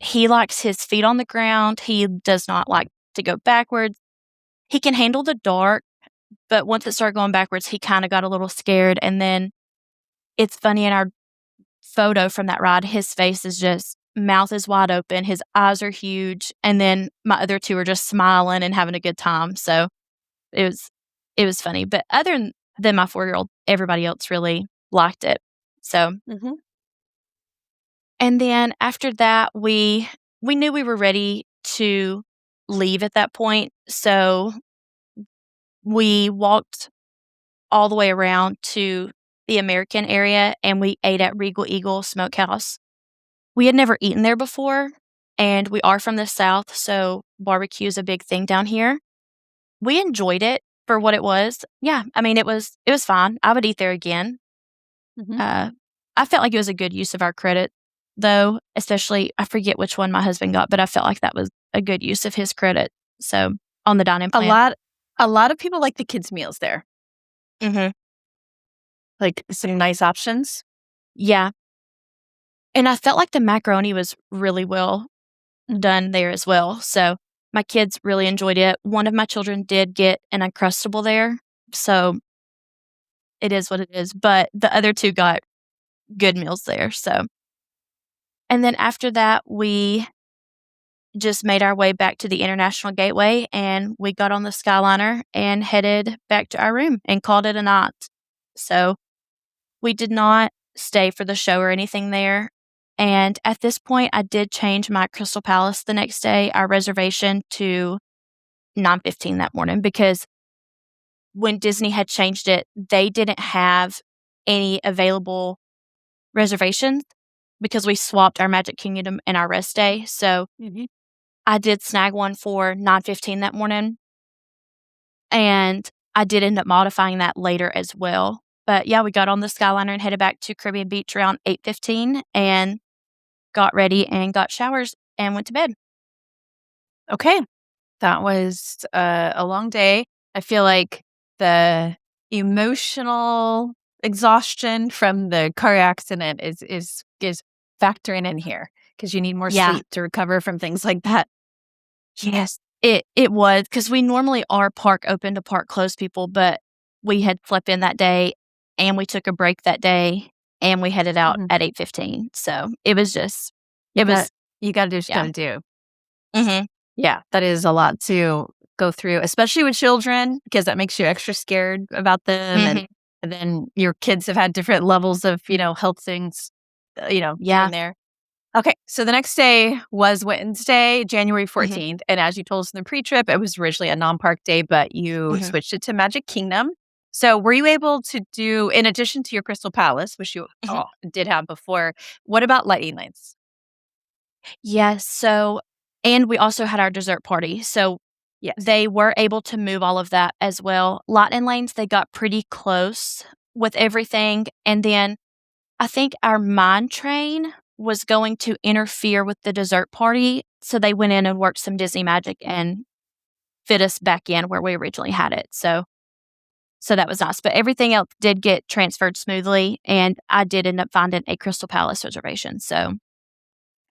B: he likes his feet on the ground. He does not like to go backwards. He can handle the dark, but once it started going backwards, he kind of got a little scared. And then it's funny, in our photo from that ride, his face is just, mouth is wide open, his eyes are huge, and then my other two are just smiling and having a good time. So it was funny. But other than my 4-year-old, everybody else really liked it. So and then after that, we knew we were ready to leave at that point. So we walked all the way around to the American area, and we ate at Regal Eagle Smokehouse. We had never eaten there before, and we are from the South, so barbecue is a big thing down here. We enjoyed it for what it was. Yeah, I mean, it was fine. I would eat there again. I felt like it was a good use of our credit, though, especially, I forget which one my husband got, but I felt like that was a good use of his credit. So on the dine-in plan.
A: A lot of people like the kids' meals there. Like some nice options.
B: Yeah. And I felt like the macaroni was really well done there as well. So my kids really enjoyed it. One of my children did get an Uncrustable there. So it is what it is. But the other two got good meals there. So, and then after that, we just made our way back to the International Gateway, and we got on the Skyliner and headed back to our room and called it a night. So we did not stay for the show or anything there. And at this point, I did change my Crystal Palace the next day, our reservation, to 9:15 that morning, because when Disney had changed it, they didn't have any available reservations because we swapped our Magic Kingdom and our rest day. So I did snag one for 9:15 that morning, and I did end up modifying that later as well. But yeah, we got on the Skyliner and headed back to Caribbean Beach around 8:15 and got ready and got showers and went to bed.
A: Okay. That was a long day. I feel like the emotional exhaustion from the car accident is factoring in here because you need more sleep to recover from things like that.
B: Yes, it was, because we normally are park open to park closed people, but we had slept in that day and we took a break that day and we headed out at 8:15. So it was just,
A: you got to do what you got to do. Yeah, that is a lot to go through, especially with children, because that makes you extra scared about them. And then your kids have had different levels of, health things, in there. Okay, so the next day was Wednesday, January 14th. And as you told us in the pre-trip, it was originally a non-park day, but you switched it to Magic Kingdom. So were you able to do, in addition to your Crystal Palace, which you did have before, what about Lightning Lanes?
B: Yes. So, and we also had our dessert party. So they were able to move all of that as well. Lightning Lanes, they got pretty close with everything. And then I think our Mine Train was going to interfere with the dessert party, so they went in and worked some Disney magic and fit us back in where we originally had it. So that was nice. But everything else did get transferred smoothly, and I did end up finding a Crystal Palace reservation. So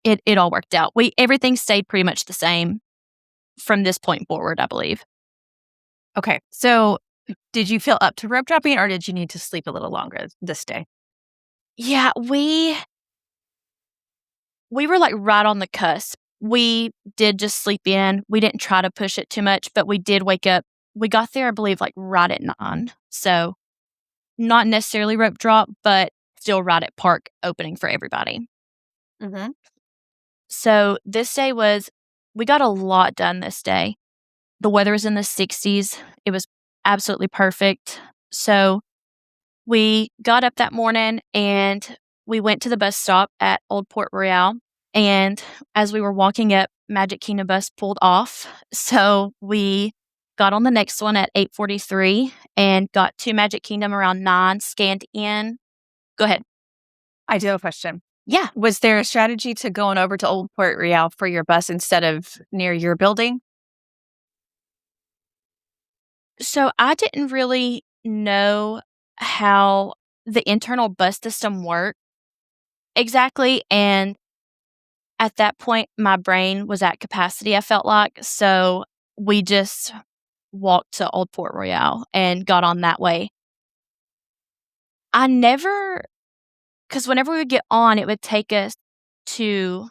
B: it all worked out. Everything stayed pretty much the same from this point forward, I believe.
A: Okay. So did you feel up to rope dropping, or did you need to sleep a little longer this day?
B: Yeah, we were like right on the cusp. We did just sleep in. We didn't try to push it too much, but we did wake up. We got there, I believe, like right at 9. So not necessarily rope drop, but still right at park opening for everybody.
A: Mm-hmm.
B: So this day we got a lot done this day. The weather was in the 60s. It was absolutely perfect. So we got up that morning and we went to the bus stop at Old Port Royale. And as we were walking up, Magic Kingdom bus pulled off. So we got on the next one at 8:43 and got to Magic Kingdom around 9, scanned in. Go ahead.
A: I do have a question.
B: Yeah.
A: Was there a strategy to going over to Old Port Royale for your bus instead of near your building?
B: So I didn't really know how the internal bus system worked exactly. And at that point, my brain was at capacity, I felt like. So we just walked to Old Port Royale and got on that way. I never, because whenever we would get on, it would take us to,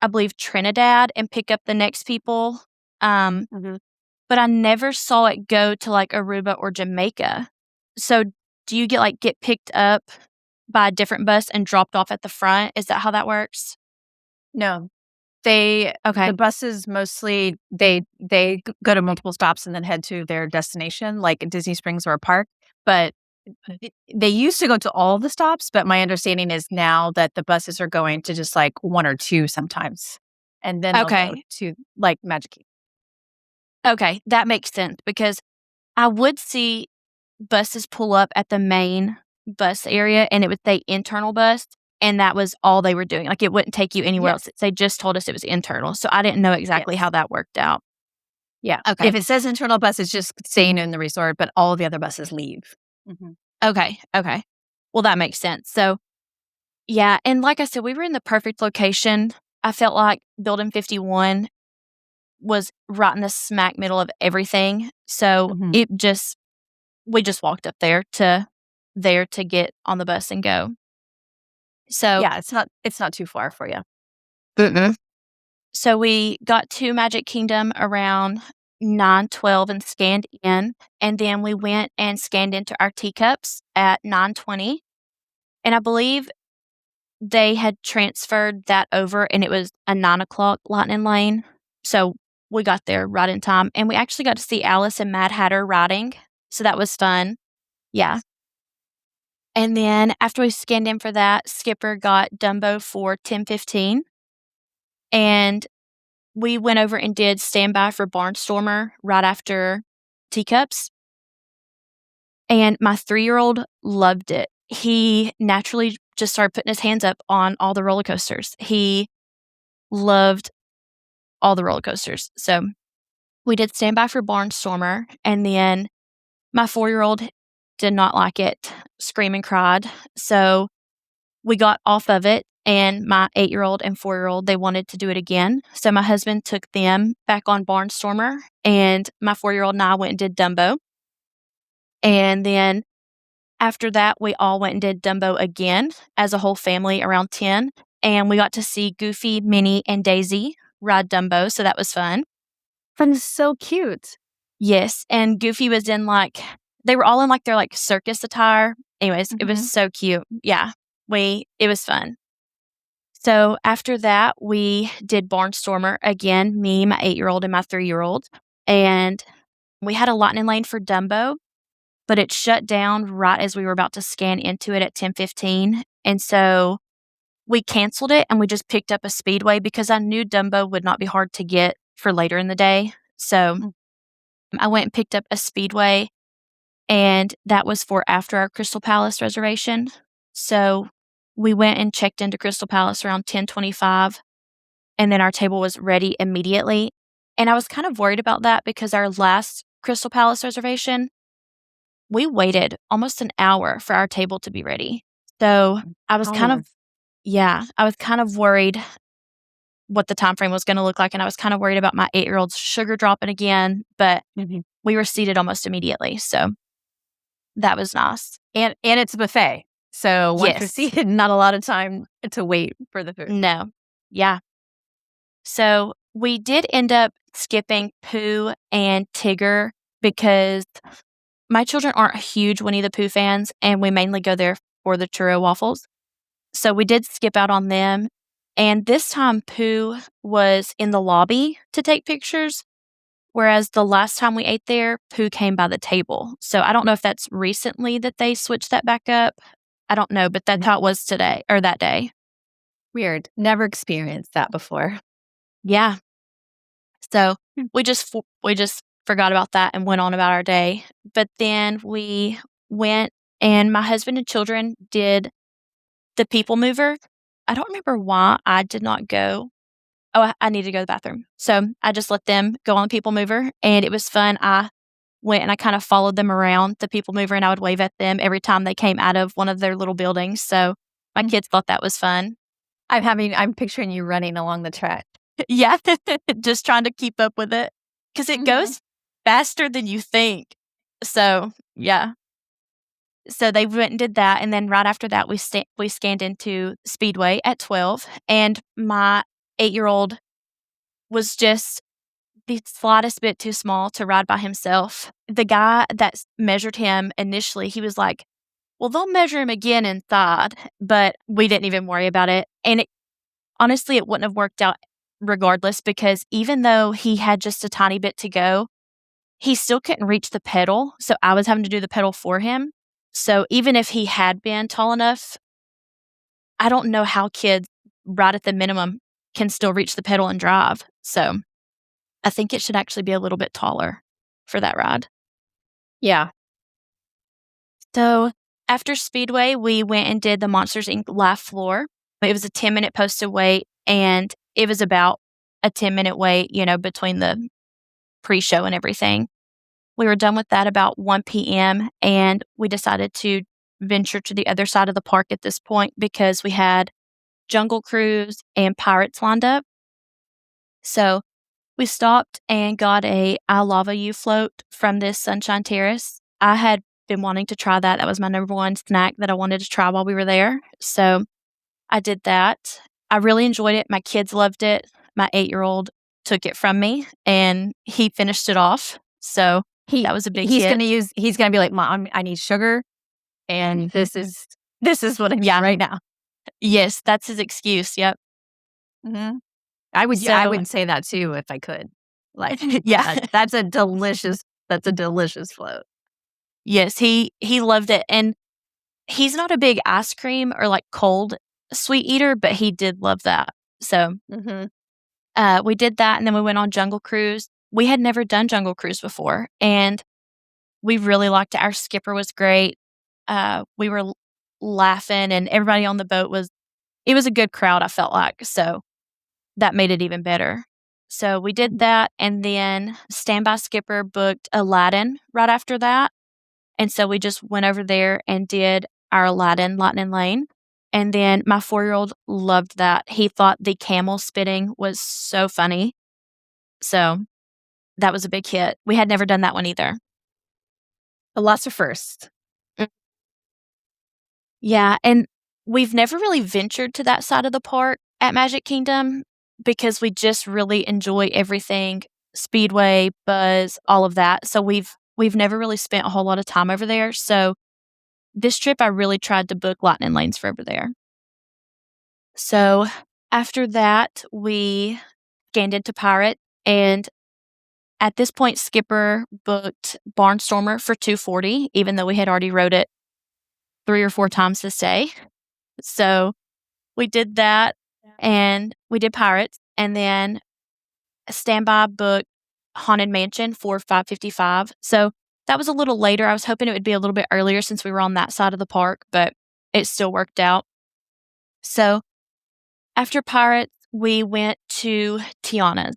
B: I believe, Trinidad and pick up the next people.
A: Mm-hmm.
B: But I never saw it go to like Aruba or Jamaica. So do you get picked up by a different bus and dropped off at the front? Is that how that works?
A: No,
B: Okay.
A: the buses mostly go to multiple stops and then head to their destination, like Disney Springs or a park. But they used to go to all the stops, but my understanding is now that the buses are going to just like 1 or 2 sometimes, and then they'll go
B: Okay.
A: to like Magic Kingdom.
B: Okay. That makes sense because I would see buses pull up at the main bus area and it would say internal bus. And that was all they were doing. Like it wouldn't take you anywhere else.
A: Yes.
B: They just told us it was internal. So I didn't know exactly
A: Yes.
B: how that worked out.
A: Yeah.
B: Okay.
A: If it says internal bus, it's just staying in the resort, but all the other buses leave. Mhm.
B: Okay. Okay. Well, that makes sense. So, yeah. And like I said, we were in the perfect location. I felt like Building 51 was right in the smack middle of everything. So
A: Mhm.
B: we just walked up there to get on the bus and go. So,
A: Yeah, it's not too far for you.
B: so we got to Magic Kingdom around 9:12 and scanned in. And then we went and scanned into our teacups at 9:20. And I believe they had transferred that over and it was a 9 o'clock lightning lane. So we got there right in time. And we actually got to see Alice and Mad Hatter riding. So that was fun. Yeah. And then after we scanned in for that, Skipper got Dumbo for 10:15. And we went over and did standby for Barnstormer right after Teacups. And my 3-year-old loved it. He naturally just started putting his hands up on all the roller coasters. He loved all the roller coasters. So we did standby for Barnstormer. And then my 4-year-old did not like it, scream and cried. So we got off of it, and my 8-year-old and 4-year-old, they wanted to do it again. So my husband took them back on Barnstormer, and my 4-year-old and I went and did Dumbo. And then after that, we all went and did Dumbo again as a whole family around 10. And we got to see Goofy, Minnie, and Daisy ride Dumbo. So that was fun.
A: That is so cute.
B: Yes. And Goofy was in they were all in their circus attire. Anyways, it was so cute. Yeah. It was fun. So after that, we did Barnstormer again, me, my 8-year-old, and my 3-year-old. And we had a lightning lane for Dumbo, but it shut down right as we were about to scan into it at 10:15. And so we canceled it and we just picked up a Speedway because I knew Dumbo would not be hard to get for later in the day. So I went and picked up a Speedway, and that was for after our Crystal Palace reservation. So we went and checked into Crystal Palace around 10:25, and then our table was ready immediately. And I was kind of worried about that because our last Crystal Palace reservation, we waited almost an hour for our table to be ready. So I was kind of,
A: Oh.
B: yeah, I was kind of worried what the time frame was going to look like, and I was kind of worried about my 8-year-old's sugar dropping again, but
A: Mhm.
B: we were seated almost immediately, so that was nice.
A: And it's a buffet. So once you're
B: Yes.
A: seated, not a lot of time to wait for the food.
B: No. Yeah. So we did end up skipping Pooh and Tigger because my children aren't huge Winnie the Pooh fans, and we mainly go there for the churro waffles. So we did skip out on them. And this time, Pooh was in the lobby to take pictures, whereas the last time we ate there, Pooh came by the table. So I don't know if that's recently that they switched that back up. I don't know, but that's how it was today or that day.
A: Weird. Never experienced that before.
B: Yeah. So
A: Hmm.
B: we just forgot about that and went on about our day. But then we went and my husband and children did the people mover. I don't remember why I did not go. Oh, I needed to go to the bathroom. So I just let them go on the people mover and it was fun. I went and I kind of followed them around the people mover and I would wave at them every time they came out of one of their little buildings. So my kids thought that was fun.
A: I'm picturing you running along the track.
B: Yeah, just trying to keep up with it because it
A: Mhm.
B: goes faster than you think. So, yeah. So they went and did that, and then right after that, we scanned into Speedway at 12, and my 8-year-old was just the slightest bit too small to ride by himself. The guy that measured him initially, he was like, "Well, they'll measure him again inside," but we didn't even worry about it, and honestly, it wouldn't have worked out regardless because even though he had just a tiny bit to go, he still couldn't reach the pedal, so I was having to do the pedal for him. So even if he had been tall enough, I don't know how kids right at the minimum can still reach the pedal and drive. So I think it should actually be a little bit taller for that ride.
A: Yeah.
B: So after Speedway, we went and did the Monsters Inc. live floor. It was a 10-minute posted wait, and it was about a 10-minute wait, between the pre-show and everything. We were done with that about 1 PM, and we decided to venture to the other side of the park at this point because we had Jungle Cruise and Pirates lined up. So we stopped and got a I Lava You float from this Sunshine Terrace. I had been wanting to try that. That was my number one snack that I wanted to try while we were there. So I did that. I really enjoyed it. My kids loved it. My 8-year-old took it from me and he finished it off. So that was a big hit.
A: He's gonna be like, "Mom, I need sugar, and this is what I need
B: Yeah.
A: right now."
B: Yes, that's his excuse. Yep.
A: Mhm. I would
B: So
A: say that too if I could. Like,
B: yeah.
A: that's a delicious float.
B: Yes, he loved it. And he's not a big ice cream or like cold sweet eater, but he did love that. So
A: Mhm.
B: we did that and then we went on Jungle Cruise. We had never done Jungle Cruise before and we really liked it. Our skipper was great. We were laughing and everybody on the boat it was a good crowd, I felt like. So that made it even better. So we did that and then Standby Skipper booked Aladdin right after that. And so we just went over there and did our Aladdin Lightning Lane. And then my 4-year-old loved that. He thought the camel spitting was so funny. So that was a big hit. We had never done that one either.
A: Lots of firsts.
B: Mm. Yeah, and we've never really ventured to that side of the park at Magic Kingdom because we just really enjoy everything Speedway, Buzz, all of that. So we've never really spent a whole lot of time over there. So this trip, I really tried to book Lightning Lanes for over there. So after that, we scanned into Pirate, and at this point, Skipper booked Barnstormer for 240, even though we had already rode it 3 or 4 times this day. So we did that, and we did Pirates, and then Standby booked Haunted Mansion for 555. So that was a little later. I was hoping it would be a little bit earlier since we were on that side of the park, but it still worked out. So after Pirates, we went to Tiana's,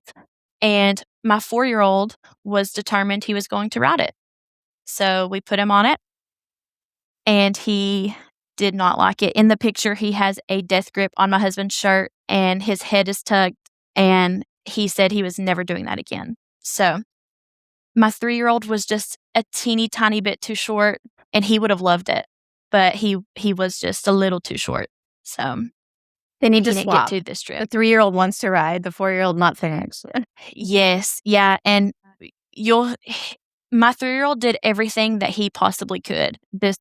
B: and my 4-year-old was determined he was going to ride it. So we put him on it, and he did not like it. In the picture, he has a death grip on my husband's shirt, and his head is tucked, and he said he was never doing that again. So my 3-year-old was just a teeny tiny bit too short, and he would have loved it, but he was just a little too short. So
C: They need
B: he
C: to
B: didn't
C: swap.
B: get to this
C: The
B: trip.
C: 3-year-old wants to ride, the 4-year-old not finished.
B: Yes, yeah, and my 3-year-old did everything that he possibly could this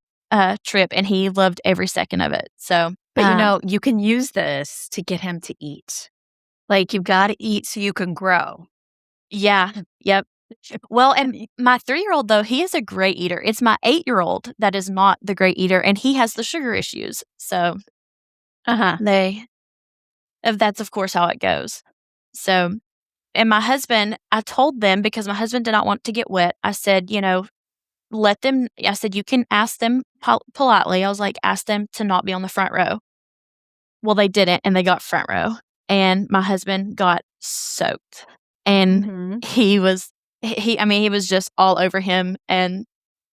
B: trip, and he loved every second of it. So,
C: But you can use this to get him to eat. Like, you've got to eat so you can grow.
B: yeah, yep. Well, and my 3-year-old, though, he is a great eater. It's my 8-year-old that is not the great eater, and he has the sugar issues. So that's of course how it goes. So, and my husband, I told them, because my husband did not want to get wet. I said, let them. I said, you can ask them politely. I was like, ask them to not be on the front row. Well, they didn't, and they got front row, and my husband got soaked, and he was just all over him. And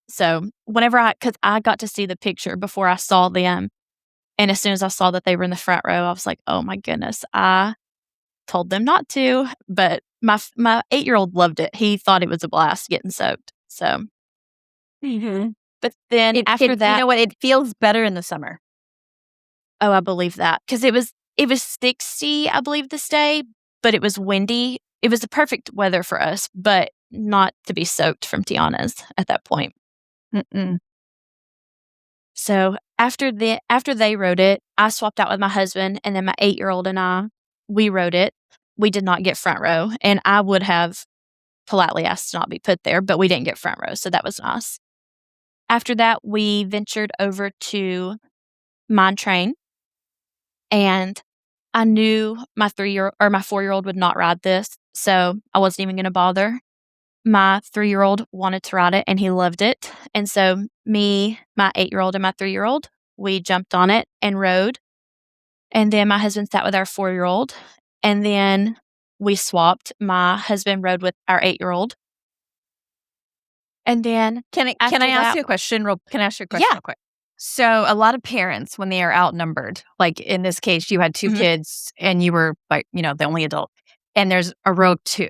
B: so because I got to see the picture before I saw them, and as soon as I saw that they were in the front row, I was like, oh my goodness, I told them not to, but my 8-year-old loved it. He thought it was a blast getting soaked. So, but then after that,
C: you know what? It feels better in the summer.
B: oh, I believe that, because it was 60, I believe, this day, but it was windy. It was the perfect weather for us, but not to be soaked from Tiana's at that point. So after they rode it, I swapped out with my husband, and then my 8-year-old and we rode it. We did not get front row, and I would have politely asked to not be put there, but we didn't get front row, so that was nice. After that, we ventured over to Mine Train, and I knew my 4-year-old would not ride this, so I wasn't even going to bother. My 3-year-old wanted to ride it, and he loved it. And so me, my 8-year-old, and my 3-year-old, we jumped on it and rode. And then my husband sat with our 4-year-old, and then we swapped. My husband rode with our 8-year-old. And then
C: Can I ask you a question real quick? So a lot of parents, when they are outnumbered, like in this case, you had 2 kids and you were like, the only adult, and there's a row 2.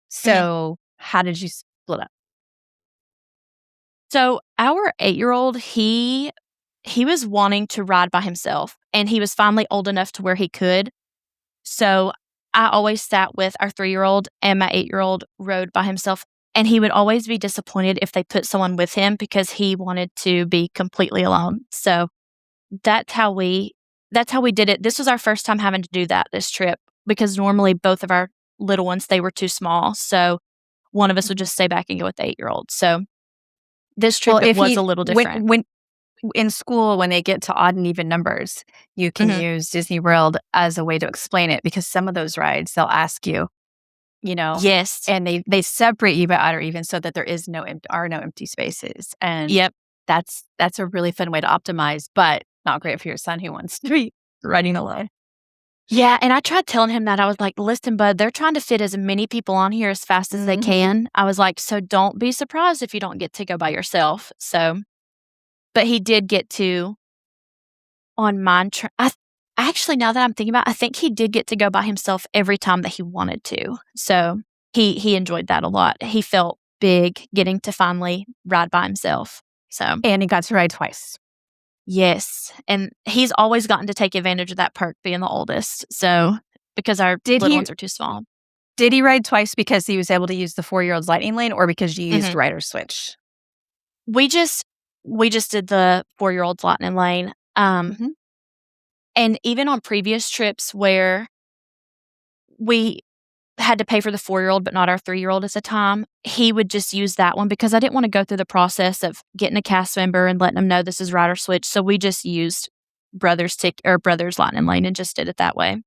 C: So how did you split up?
B: So our 8-year-old, he was wanting to ride by himself, and he was finally old enough to where he could. So I always sat with our 3-year-old, and my 8-year-old rode by himself. And he would always be disappointed if they put someone with him, because he wanted to be completely alone. So that's how we did it. This was our first time having to do that this trip, because normally both of our little ones, they were too small. So one of us would just stay back and go with the 8-year-old. So this trip, it was a little different.
C: When in school, when they get to odd and even numbers, you can use Disney World as a way to explain it, because some of those rides, they'll ask you,
B: yes,
C: and they separate you by odd or even, so that there is no empty spaces. And that's a really fun way to optimize, but not great for your son who wants to be riding alone.
B: Yeah, and I tried telling him that. I was like, listen, bud, they're trying to fit as many people on here as fast as they can. I was like, so don't be surprised if you don't get to go by yourself. So, but he did get to on Mine Train. Actually, now that I'm thinking about it, I think he did get to go by himself every time that he wanted to. So he enjoyed that a lot. He felt big getting to finally ride by himself. So,
C: and he got to ride twice.
B: Yes, and he's always gotten to take advantage of that perk, being the oldest. So, because our little ones are too small.
C: Did he ride twice because he was able to use the 4-year-old's lightning lane, or because you used rider switch?
B: We just did the 4-year-old's lightning lane. And even on previous trips where we had to pay for the 4-year-old but not our 3-year-old at the time, he would just use that one, because I didn't want to go through the process of getting a cast member and letting them know this is rider switch. So we just used brother's lightning lane and just did it that way.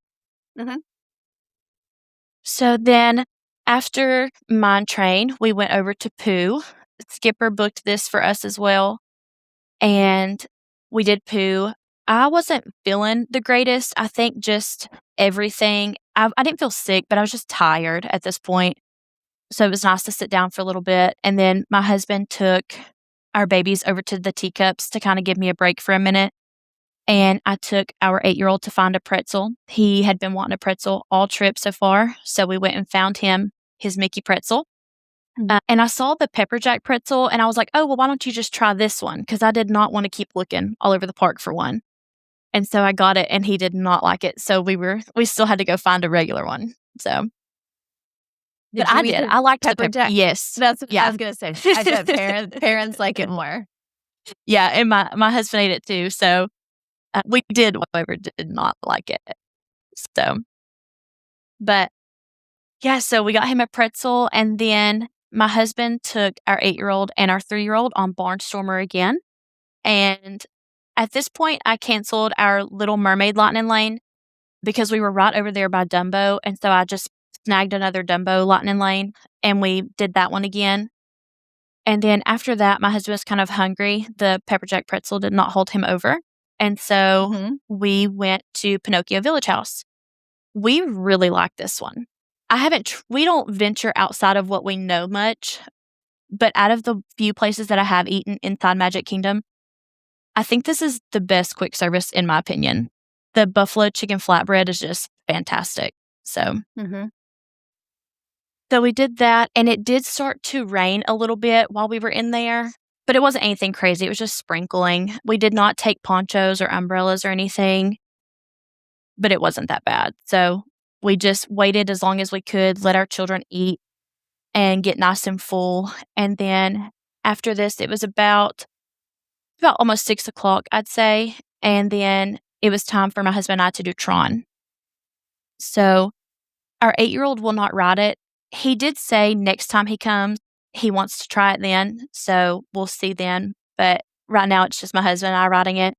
B: So then after Mine Train, we went over to Pooh. Skipper booked this for us as well, and we did Pooh. I wasn't feeling the greatest. I think just everything. I didn't feel sick, but I was just tired at this point. So it was nice to sit down for a little bit. And then my husband took our babies over to the teacups to kind of give me a break for a minute. And I took our 8-year-old to find a pretzel. He had been wanting a pretzel all trip so far. So we went and found him his Mickey pretzel. And I saw the pepper jack pretzel and I was like, oh, well, why don't you just try this one? Because I did not want to keep looking all over the park for one. And so I got it and he did not like it. So we still had to go find a regular one. So but I did. I liked
C: pepper
B: the
C: jack.
B: Yes.
C: That's what I was going to say. I bet parents like it more.
B: Yeah. And my husband ate it too. So we did, however, did not like it. So, but yeah, so we got him a pretzel. And then my husband took our 8-year-old and our 3-year-old on Barnstormer again. And at this point, I canceled our Little Mermaid Lightning Lane because we were right over there by Dumbo. And so I just snagged another Dumbo Lightning Lane and we did that one again. And then after that, my husband was kind of hungry. The pepper jack pretzel did not hold him over. And so we went to Pinocchio Village House. We really like this one. We don't venture outside of what we know much, but out of the few places that I have eaten inside Magic Kingdom, I think this is the best quick service in my opinion. The buffalo chicken flatbread is just fantastic. So, so we did that, and it did start to rain a little bit while we were in there, but it wasn't anything crazy. It was just sprinkling. We did not take ponchos or umbrellas or anything, but it wasn't that bad. So we just waited as long as we could, let our children eat and get nice and full. And then after this, it was about almost 6 o'clock, I'd say. And then it was time for my husband and I to do Tron. So our 8-year-old will not ride it. He did say next time he comes, he wants to try it then. So we'll see then. But right now, it's just my husband and I riding it.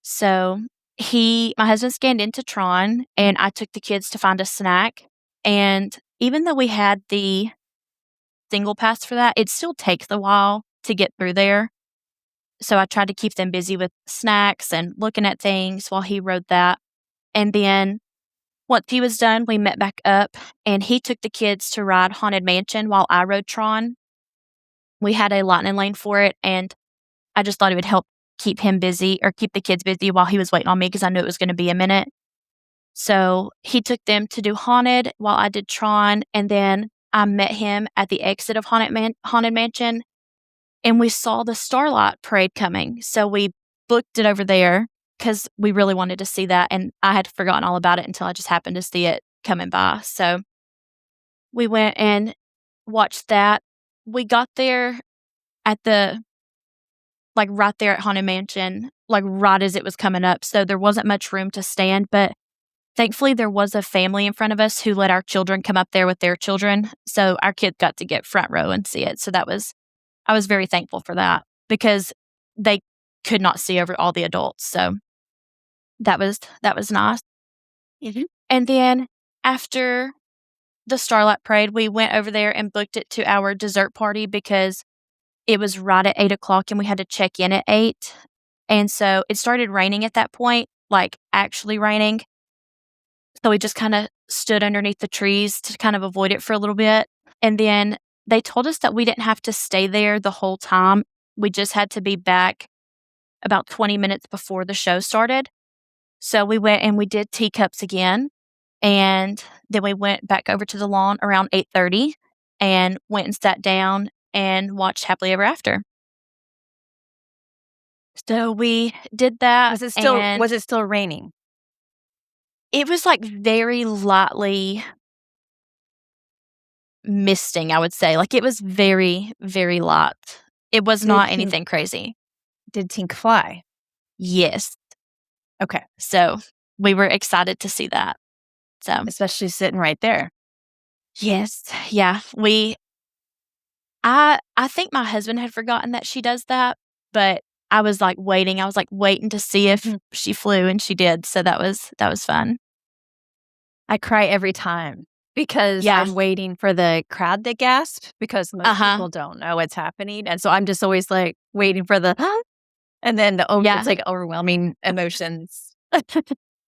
B: So my husband scanned into Tron and I took the kids to find a snack. And even though we had the single pass for that, it still takes a while to get through there. So I tried to keep them busy with snacks and looking at things while he rode that. And then once he was done, we met back up and he took the kids to ride Haunted Mansion while I rode Tron. We had a lightning lane for it and I just thought it would help keep him busy or keep the kids busy while he was waiting on me because I knew it was going to be a minute. So he took them to do Haunted while I did Tron. And then I met him at the exit of Haunted Mansion and we saw the Starlight Parade coming. So we booked it over there because we really wanted to see that. And I had forgotten all about it until I just happened to see it coming by. So we went and watched that. We got there at right there at Haunted Mansion, right as it was coming up. So there wasn't much room to stand, but thankfully there was a family in front of us who let our children come up there with their children. So our kids got to get front row and see it. So I was very thankful for that because they could not see over all the adults. So that was nice. And then after the Starlight Parade, we went over there and booked it to our dessert party because it was right at 8 o'clock and we had to check in at 8. And so it started raining at that point, actually raining. So we just kind of stood underneath the trees to kind of avoid it for a little bit. And then they told us that we didn't have to stay there the whole time. We just had to be back about 20 minutes before the show started. So we went and we did teacups again. And then we went back over to the lawn around 8:30 and went and sat down and watched Happily Ever After. So we did that.
C: Was it still raining?
B: It was very lightly misting, I would say. It was very, very light. It was not anything crazy.
C: Did Tink fly?
B: Yes.
C: Okay.
B: So we were excited to see that. So
C: especially sitting right there.
B: Yes. Yeah. I think my husband had forgotten that she does that, but I was waiting. I was waiting to see if she flew, and she did. So that was fun.
C: I cry every time because I'm waiting for the crowd to gasp because most people don't know what's happening. And so I'm just always waiting for the, And then it's like overwhelming emotions.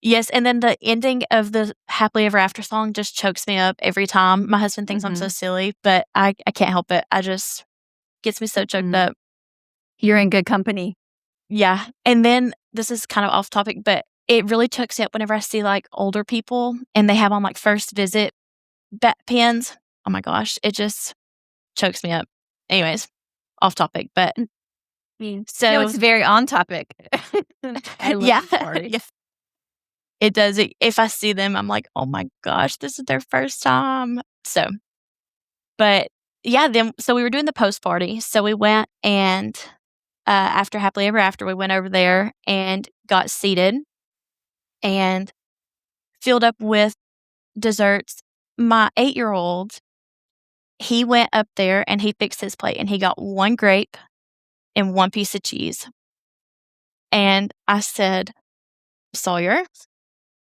B: Yes, and then the ending of the Happily Ever After song just chokes me up every time. My husband thinks I'm so silly, but I can't help it. I just gets me so choked up.
C: You're in good company.
B: Yeah. And then this is kind of off topic, but it really chokes me up whenever I see like older people and they have on like first visit pins. Oh my gosh, it just chokes me up. Anyways, off topic, but so
C: no, it's very on topic. I love
B: yeah,
C: this party.
B: yeah, it does. If I see them, I'm like, oh my gosh, this is their first time. So, but yeah, then so we were doing the post party. So we went and after Happily Ever After, we went over there and got seated and filled up with desserts. My 8-year-old, he went up there and he fixed his plate and he got one grape and one piece of cheese. And I said, Sawyer,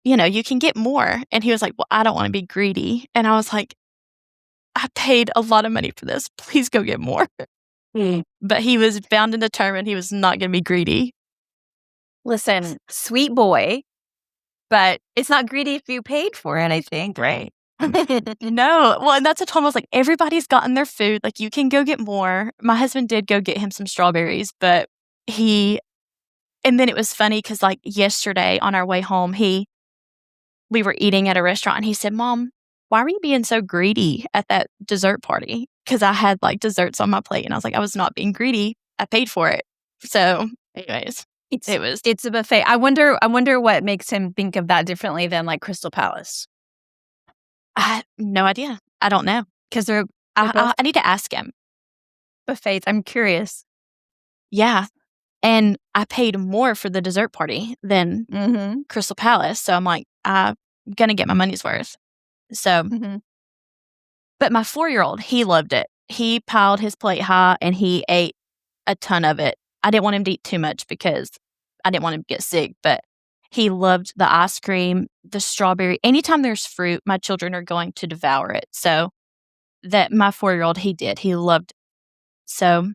B: you can get more. And he was like, well, I don't want to be greedy. And I was like, I paid a lot of money for this. Please go get more. But he was bound and determined he was not going to be greedy.
C: Listen, sweet boy, but it's not greedy if you paid for it, I think, right?
B: No. Well, and that's what I told him. I was like, everybody's gotten their food. Like, you can go get more. My husband did go get him some strawberries, but and then it was funny because like yesterday on our way home, we were eating at a restaurant and he said, Mom, why were you being so greedy at that dessert party? Because I had like desserts on my plate and I was like, I was not being greedy. I paid for it. So anyways,
C: it's a buffet. I wonder what makes him think of that differently than like Crystal Palace.
B: I have no idea. I don't know.
C: Because
B: I need to ask him.
C: Buffets. I'm curious.
B: Yeah. And I paid more for the dessert party than Crystal Palace. So I'm like, I'm going to get my money's worth. So, but my 4-year-old, he loved it. He piled his plate high and he ate a ton of it. I didn't want him to eat too much because I didn't want him to get sick, but he loved the ice cream, the strawberry. Anytime there's fruit, my children are going to devour it. So that my 4-year-old, he did. He loved it. So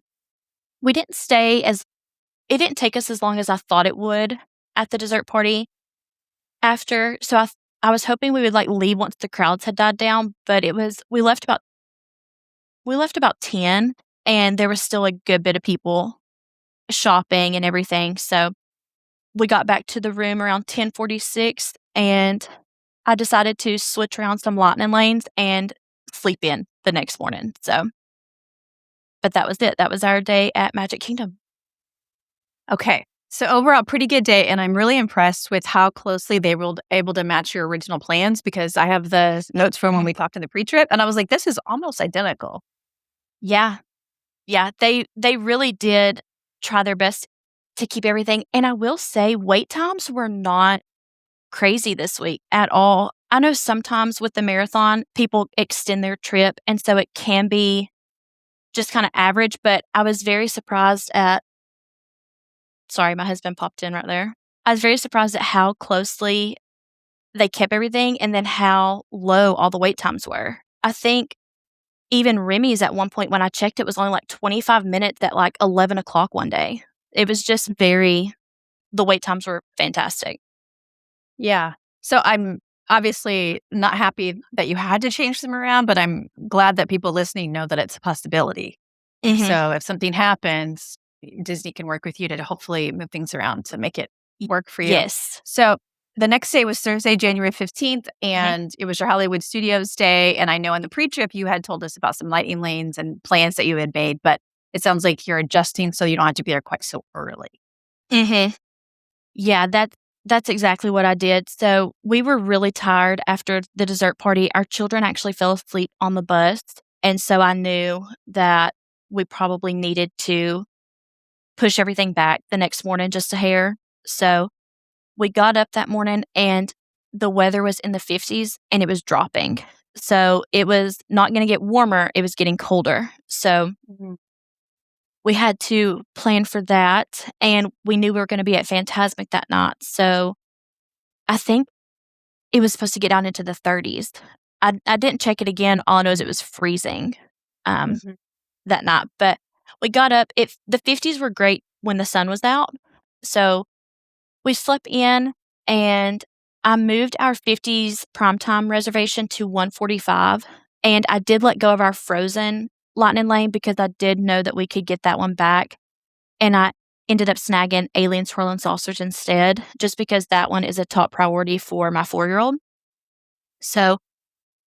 B: we didn't it didn't take us as long as I thought it would at the dessert party after. So I was hoping we would like leave once the crowds had died down, but we left about 10 and there was still a good bit of people shopping and everything. So we got back to the room around 10:46 and I decided to switch around some lightning lanes and sleep in the next morning. So, but that was it. That was our day at Magic Kingdom.
C: Okay. So overall, pretty good day. And I'm really impressed with how closely they were able to match your original plans because I have the notes from when we talked in the pre-trip. And I was like, this is almost identical.
B: Yeah. Yeah. They really did try their best to keep everything. And I will say wait times were not crazy this week at all. I know sometimes with the marathon, people extend their trip. And so it can be just kind of average. But I was very surprised sorry, my husband popped in right there. I was very surprised at how closely they kept everything and then how low all the wait times were. I think even Remy's at one point when I checked, it was only like 25 minutes at like 11 o'clock one day. It was just the wait times were fantastic.
C: Yeah. So I'm obviously not happy that you had to change them around, but I'm glad that people listening know that it's a possibility. So if something happens, Disney can work with you to hopefully move things around to make it work for you.
B: Yes.
C: So the next day was Thursday, January 15th, and it was your Hollywood Studios day. And I know in the pre-trip, you had told us about some lightning lanes and plans that you had made, but it sounds like you're adjusting so you don't have to be there quite so early.
B: Yeah, that's exactly what I did. So we were really tired after the dessert party. Our children actually fell asleep on the bus. And so I knew that we probably needed to push everything back the next morning just a hair. So we got up that morning and the weather was in the 50s and it was dropping. So it was not going to get warmer. It was getting colder. So we had to plan for that. And we knew we were going to be at Fantasmic that night. So I think it was supposed to get down into the 30s. I didn't check it again. All I know is it was freezing that night. But we got up. The 50s were great when the sun was out. So we slept in, and I moved our 50s primetime reservation to 1:45, and I did let go of our frozen Lightning Lane because I did know that we could get that one back, and I ended up snagging Alien Swirl and Saucers instead, just because that one is a top priority for my 4-year-old. So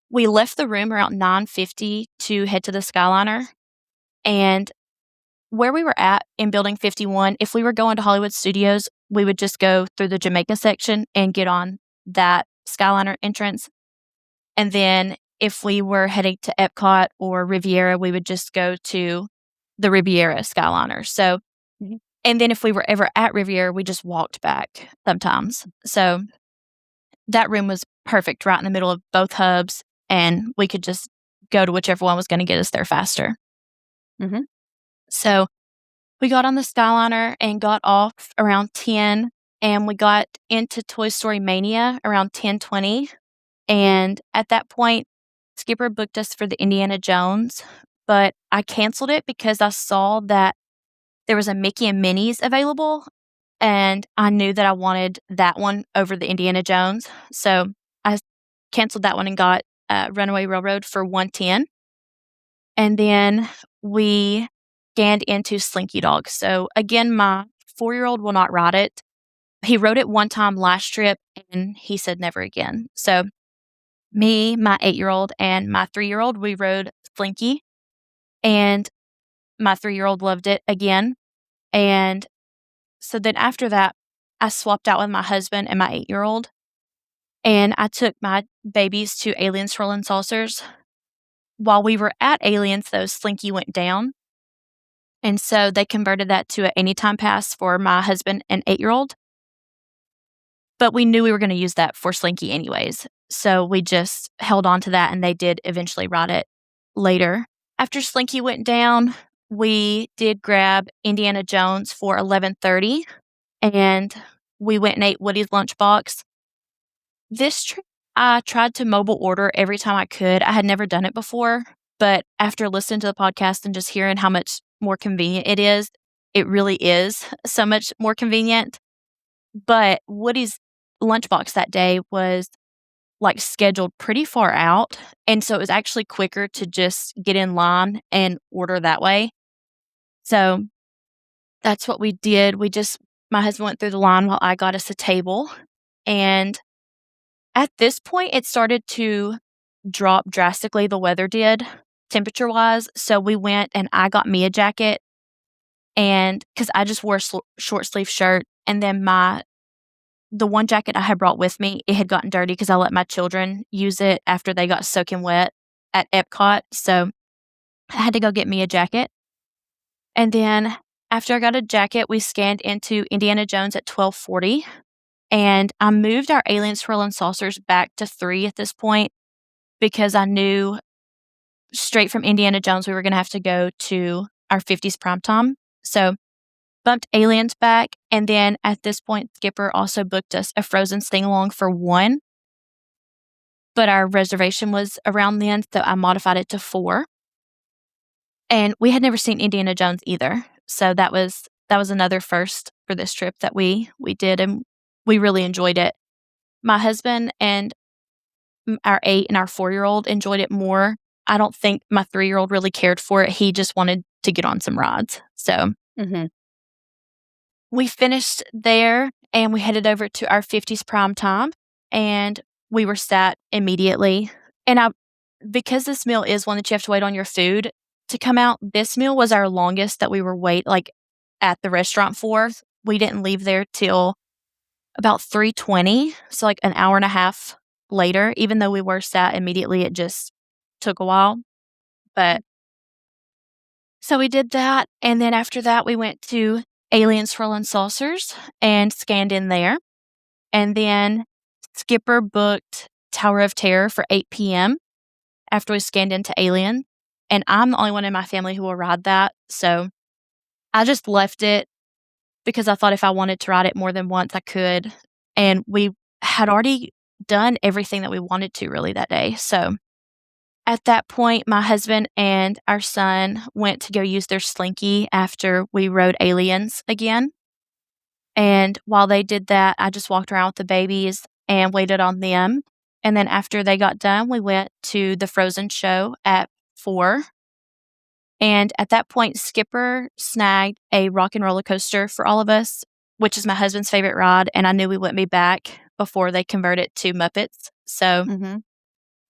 B: we left the room around 9:50 to head to the Skyliner, and where we were at in Building 51, if we were going to Hollywood Studios, we would just go through the Jamaica section and get on that Skyliner entrance. And then if we were heading to Epcot or Riviera, we would just go to the Riviera Skyliner. So, and then if we were ever at Riviera, we just walked back sometimes. So that room was perfect, right in the middle of both hubs, and we could just go to whichever one was going to get us there faster. So we got on the Skyliner and got off around 10, and we got into Toy Story Mania around 10:20. And at that point, Skipper booked us for the Indiana Jones, but I canceled it because I saw that there was a Mickey and Minnie's available, and I knew that I wanted that one over the Indiana Jones. So I canceled that one and got Runaway Railroad for 110. And then we scanned into Slinky Dog. So again, my 4-year-old will not ride it. He rode it one time last trip, and he said never again. So me, my 8-year-old, and my 3-year-old, we rode Slinky, and my 3-year-old loved it again. And so then after that, I swapped out with my husband and my 8-year-old, and I took my babies to Alien Swirl and Saucers. While we were at Aliens, though, Slinky went down, and so they converted that to an anytime pass for my husband and 8-year-old. But we knew we were going to use that for Slinky anyways, so we just held on to that, and they did eventually ride it later. After Slinky went down, we did grab Indiana Jones for 11:30, and we went and ate Woody's lunchbox. This trip, I tried to mobile order every time I could. I had never done it before, but after listening to the podcast and just hearing how much more convenient it is, it really is so much more convenient. But Woody's lunchbox that day was like scheduled pretty far out, and so it was actually quicker to just get in line and order that way. So that's what we did. My husband went through the line while I got us a table, and at this point, it started to drop drastically. The weather did, temperature-wise. So we went, and I got me a jacket, and because I just wore a short sleeve shirt, and then the one jacket I had brought with me, it had gotten dirty because I let my children use it after they got soaking wet at Epcot. So I had to go get me a jacket. And then after I got a jacket, we scanned into Indiana Jones at 12:40. And I moved our Alien Swirl and Saucers back to 3 at this point because I knew straight from Indiana Jones we were going to have to go to our 50s primetime. So bumped Aliens back, and then at this point, Skipper also booked us a Frozen sing-along for 1, but our reservation was around then, so I modified it to 4. And we had never seen Indiana Jones either, so that was another first for this trip that we did, and we really enjoyed it. My husband and our 8 and our 4-year-old enjoyed it more. I don't think my 3-year-old really cared for it. He just wanted to get on some rides. So we finished there, and we headed over to our 50s prime time, and we were sat immediately. And because this meal is one that you have to wait on your food to come out, this meal was our longest that we were at the restaurant for. We didn't leave there till about 3:20, so like an hour and a half later. Even though we were sat immediately, it just took a while. But so we did that, and then after that, we went to Alien Swirl and Saucers and scanned in there. And then Skipper booked Tower of Terror for 8 p.m. after we scanned into Alien. And I'm the only one in my family who will ride that, so I just left it because I thought if I wanted to ride it more than once, I could. And we had already done everything that we wanted to really that day. So at that point, my husband and our son went to go use their Slinky after we rode Aliens again. And while they did that, I just walked around with the babies and waited on them. And then after they got done, we went to the Frozen show at 4. And at that point, Skipper snagged a rock and roller coaster for all of us, which is my husband's favorite ride. And I knew we wouldn't be back before they convert it to Muppets. So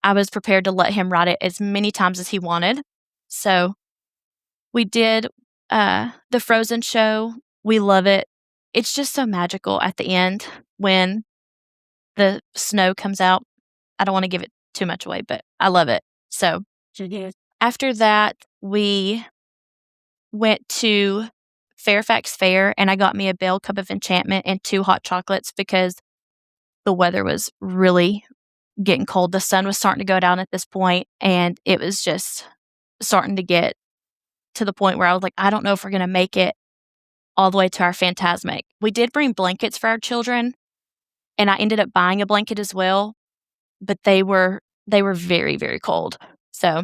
B: I was prepared to let him ride it as many times as he wanted. So we did the Frozen show. We love it. It's just so magical at the end when the snow comes out. I don't want to give it too much away, but I love it. So after that, we went to Fairfax Fair, and I got me a Bell Cup of Enchantment and 2 hot chocolates because the weather was really getting cold. The sun was starting to go down at this point, and it was just starting to get to the point where I was like, I don't know if we're going to make it all the way to our Fantasmic. We did bring blankets for our children, and I ended up buying a blanket as well, but they were very, very cold. So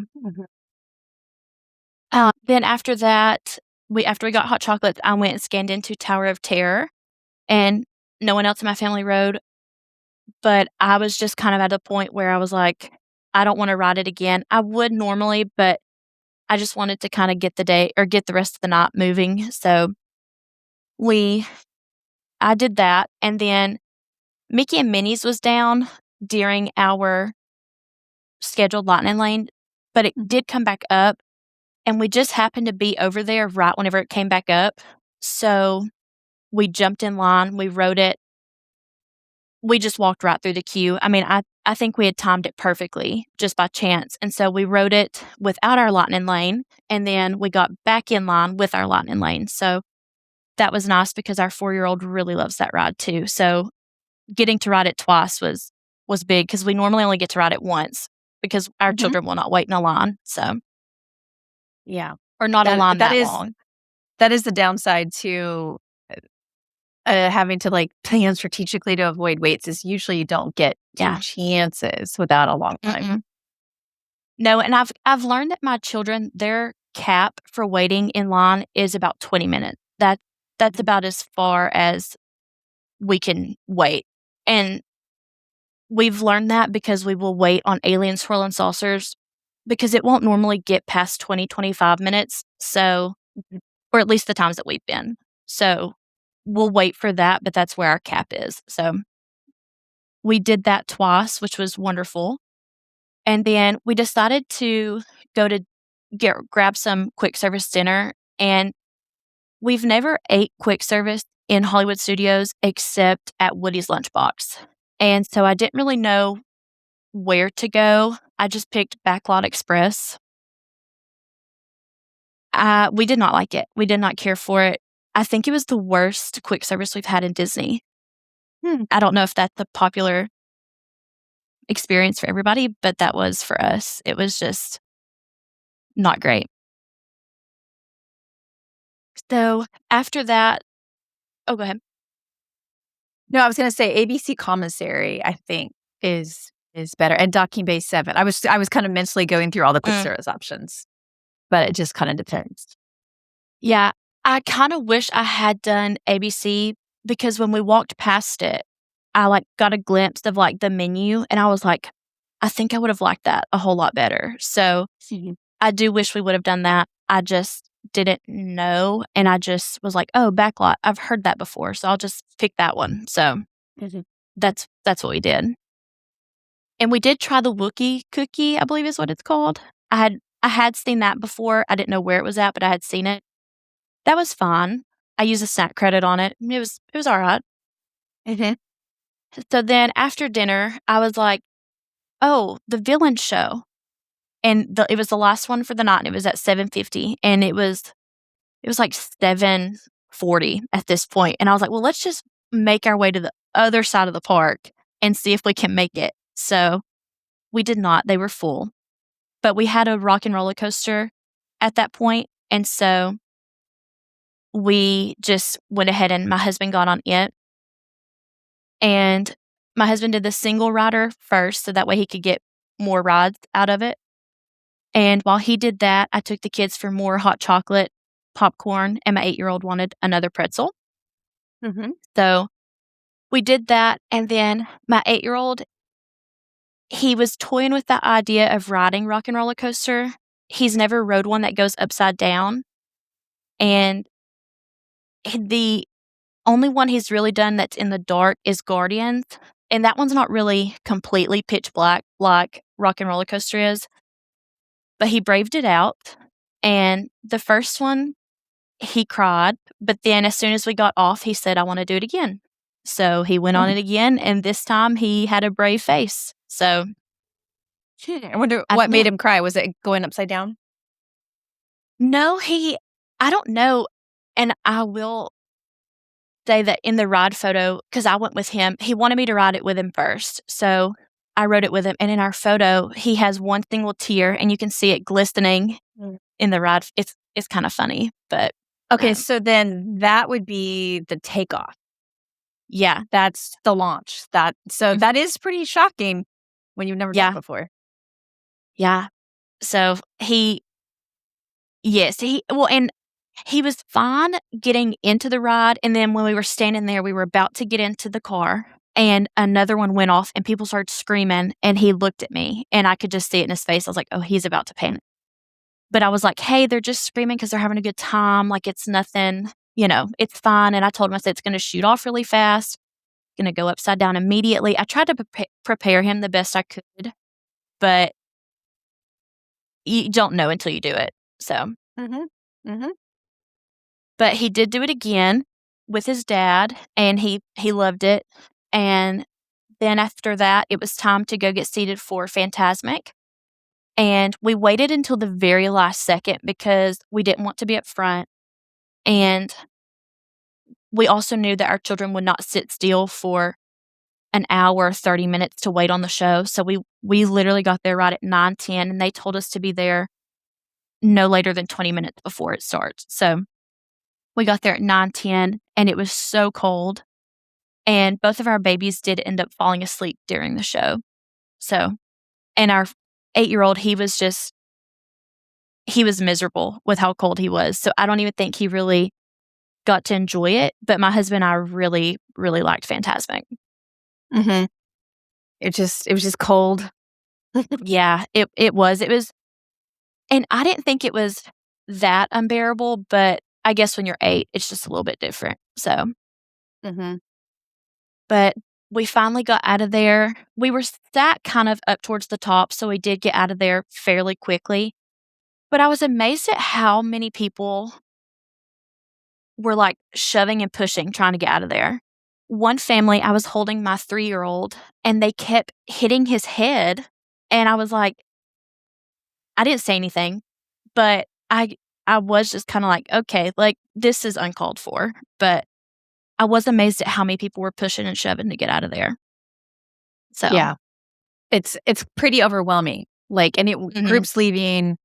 B: then after that, after we got hot chocolates, I went and scanned into Tower of Terror, and no one else in my family rode, but I was just kind of at a point where I was like, I don't want to ride it again. I would normally, but I just wanted to kind of get the rest of the night moving. So I did that, and then Mickey and Minnie's was down during our scheduled Lightning Lane, but it did come back up, and we just happened to be over there right whenever it came back up. So we jumped in line, we rode it. We just walked right through the queue. I mean, I think we had timed it perfectly just by chance. And so we rode it without our Lightning Lane, and then we got back in line with our Lightning Lane. So that was nice because our 4-year-old really loves that ride too. So getting to ride it twice was big because we normally only get to ride it once because our children will not wait in a line. So or not a line that long.
C: That is the downside to having to like plan strategically to avoid waits is usually you don't get 2 chances without a long time.
B: No, and I've learned that my children, their cap for waiting in line is about 20 minutes. That's about as far as we can wait. And we've learned that because we will wait on Alien Swirl and Saucers because it won't normally get past 20, 25 minutes. So, or at least the times that we've been. So we'll wait for that, but that's where our cap is. So we did that twice, which was wonderful. And then we decided to go to grab some quick service dinner. And we've never ate quick service in Hollywood Studios except at Woody's Lunchbox. And so I didn't really know where to go. I just picked Backlot Express. We did not like it. We did not care for it. I think it was the worst quick service we've had in Disney. I don't know if that's a popular experience for everybody, but that was for us. It was just not great. So after that, go ahead.
C: No, I was going to say ABC Commissary, I think, is better. And Docking Bay 7. I was kind of mentally going through all the quick service options, but it just kind of depends.
B: Yeah, I kind of wish I had done ABC because when we walked past it, I got a glimpse of the menu, and I was like, I think I would have liked that a whole lot better. So I do wish we would have done that. I just didn't know, and I just was like, oh, Backlot, I've heard that before, so I'll just pick that one. So that's what we did. And we did try the Wookiee cookie, I believe is what it's called. I had seen that before. I didn't know where it was at, but I had seen it. That was fun. I used a snack credit on it. It was all right. So then after dinner, I was like, oh, the villain show. And it was the last one for the night, and it was at 7:50, and it was like 7:40 at this point. And I was like, well, let's just make our way to the other side of the park and see if we can make it. So we did not. They were full. But we had a rock and roller coaster at that point, and so we just went ahead and my husband got on it. And my husband did the single rider first, so that way he could get more rides out of it. And while he did that, I took the kids for more hot chocolate, popcorn, and my 8-year-old wanted another pretzel. So we did that, and then my 8-year-old, he was toying with the idea of riding Rock and Roller Coaster. He's never rode one that goes upside down, and the only one he's really done that's in the dark is Guardians, and that one's not really completely pitch black like Rock and Roller Coaster is, but he braved it out, and the first one, he cried, but then as soon as we got off, he said, "I wanna do it again." So he went on it again, and this time he had a brave face. So
C: I wonder
B: I
C: what made
B: think
C: him cry. Was it going upside down?
B: No, I don't know, and I will say that in the ride photo, because I went with him, he wanted me to ride it with him first, so I rode it with him, and in our photo, he has one single tear, and you can see it glistening in the ride. It's kinda funny, but,
C: Okay, so then that would be the takeoff.
B: yeah.
C: That's the launch. That is pretty shocking when you've never done
B: Yeah.
C: it before.
B: Yeah. So and he was fine getting into the ride, and then when we were standing there, we were about to get into the car, and another one went off, and people started screaming, and he looked at me, and I could just see it in his face. I was like, "Oh, he's about to panic." But I was like, "Hey, they're just screaming because 'cause they're having a good time, like, it's nothing, it's fine," and I told him, I said, "It's gonna shoot off really fast, gonna go upside down immediately." I tried to prepare him the best I could, but you don't know until you do it, so
C: Mhm. Mhm.
B: but he did do it again with his dad, and he loved it, and then after that, it was time to go get seated for Fantasmic, and we waited until the very last second because we didn't want to be up front, and we also knew that our children would not sit still for an hour, 30 minutes to wait on the show, so we literally got there right at 9:10, and they told us to be there no later than 20 minutes before it starts, so we got there at 9:10, and it was so cold, and both of our babies did end up falling asleep during the show, so and our 8-year-old, he was miserable with how cold he was, so I don't even think he really got to enjoy it, but my husband and I really, really liked Fantasmic.
C: Mhm. It was just cold.
B: Yeah, it was and I didn't think it was that unbearable, but I guess when you're 8, it's just a little bit different, so
C: Mhm.
B: but we finally got out of there. We were sat kind of up towards the top, so we did get out of there fairly quickly, but I was amazed at how many people were, like, shoving and pushing trying to get out of there. One family, I was holding my 3-year-old, and they kept hitting his head, and I was like I didn't say anything, but I was just kinda like, "Okay, like, this is uncalled for," but I was amazed at how many people were pushing and shoving to get out of there. So
C: Yeah. It's pretty overwhelming. Like, any
B: Mhm.
C: groups leaving,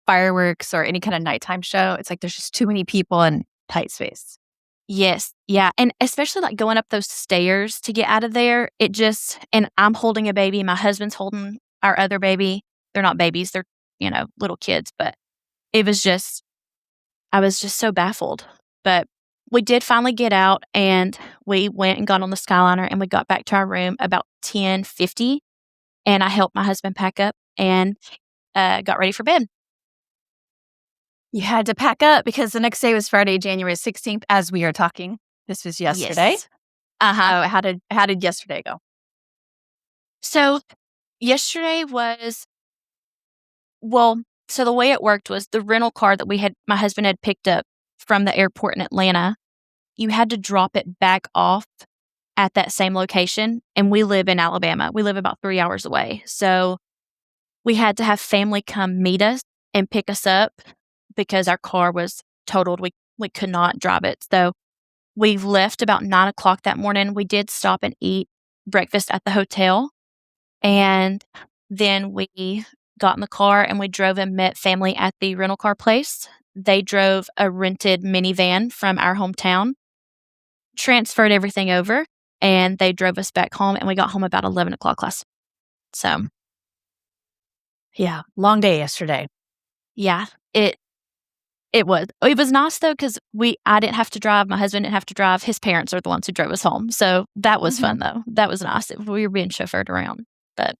C: fireworks, or any kind of nighttime show, it's like there's just too many people in tight space.
B: Yes, yeah, and especially, like, going up those stairs to get out of there, it just and I'm holding a baby, my husband's holding our other baby. They're not babies, they're, little kids, but it was just I was just so baffled. But we did finally get out, and we went and got on the Skyliner, and we got back to our room about 10:50, and I helped my husband pack up and, got ready for bed.
C: You had to pack up because the next day was Friday, January 16th, as we are talking. This was yesterday.
B: Yes. Uh-huh.
C: How did yesterday go?
B: So, yesterday was well, so the way it worked was the rental car that my husband had picked up from the airport in Atlanta, you had to drop it back off at that same location, and we live in Alabama. We live about 3 hours away, so we had to have family come meet us and pick us up because our car was totaled. We could not drive it, so we left about 9 o'clock that morning. We did stop and eat breakfast at the hotel, and then we got in the car and we drove and met family at the rental car place. They drove a rented minivan from our hometown, transferred everything over, and they drove us back home, and we got home about 11 o'clock last. So,
C: Yeah, long day yesterday.
B: Yeah, it was. It was nice though because I didn't have to drive. My husband didn't have to drive. His parents are the ones who drove us home, so that was fun though. That was nice. We were being chauffeured around, but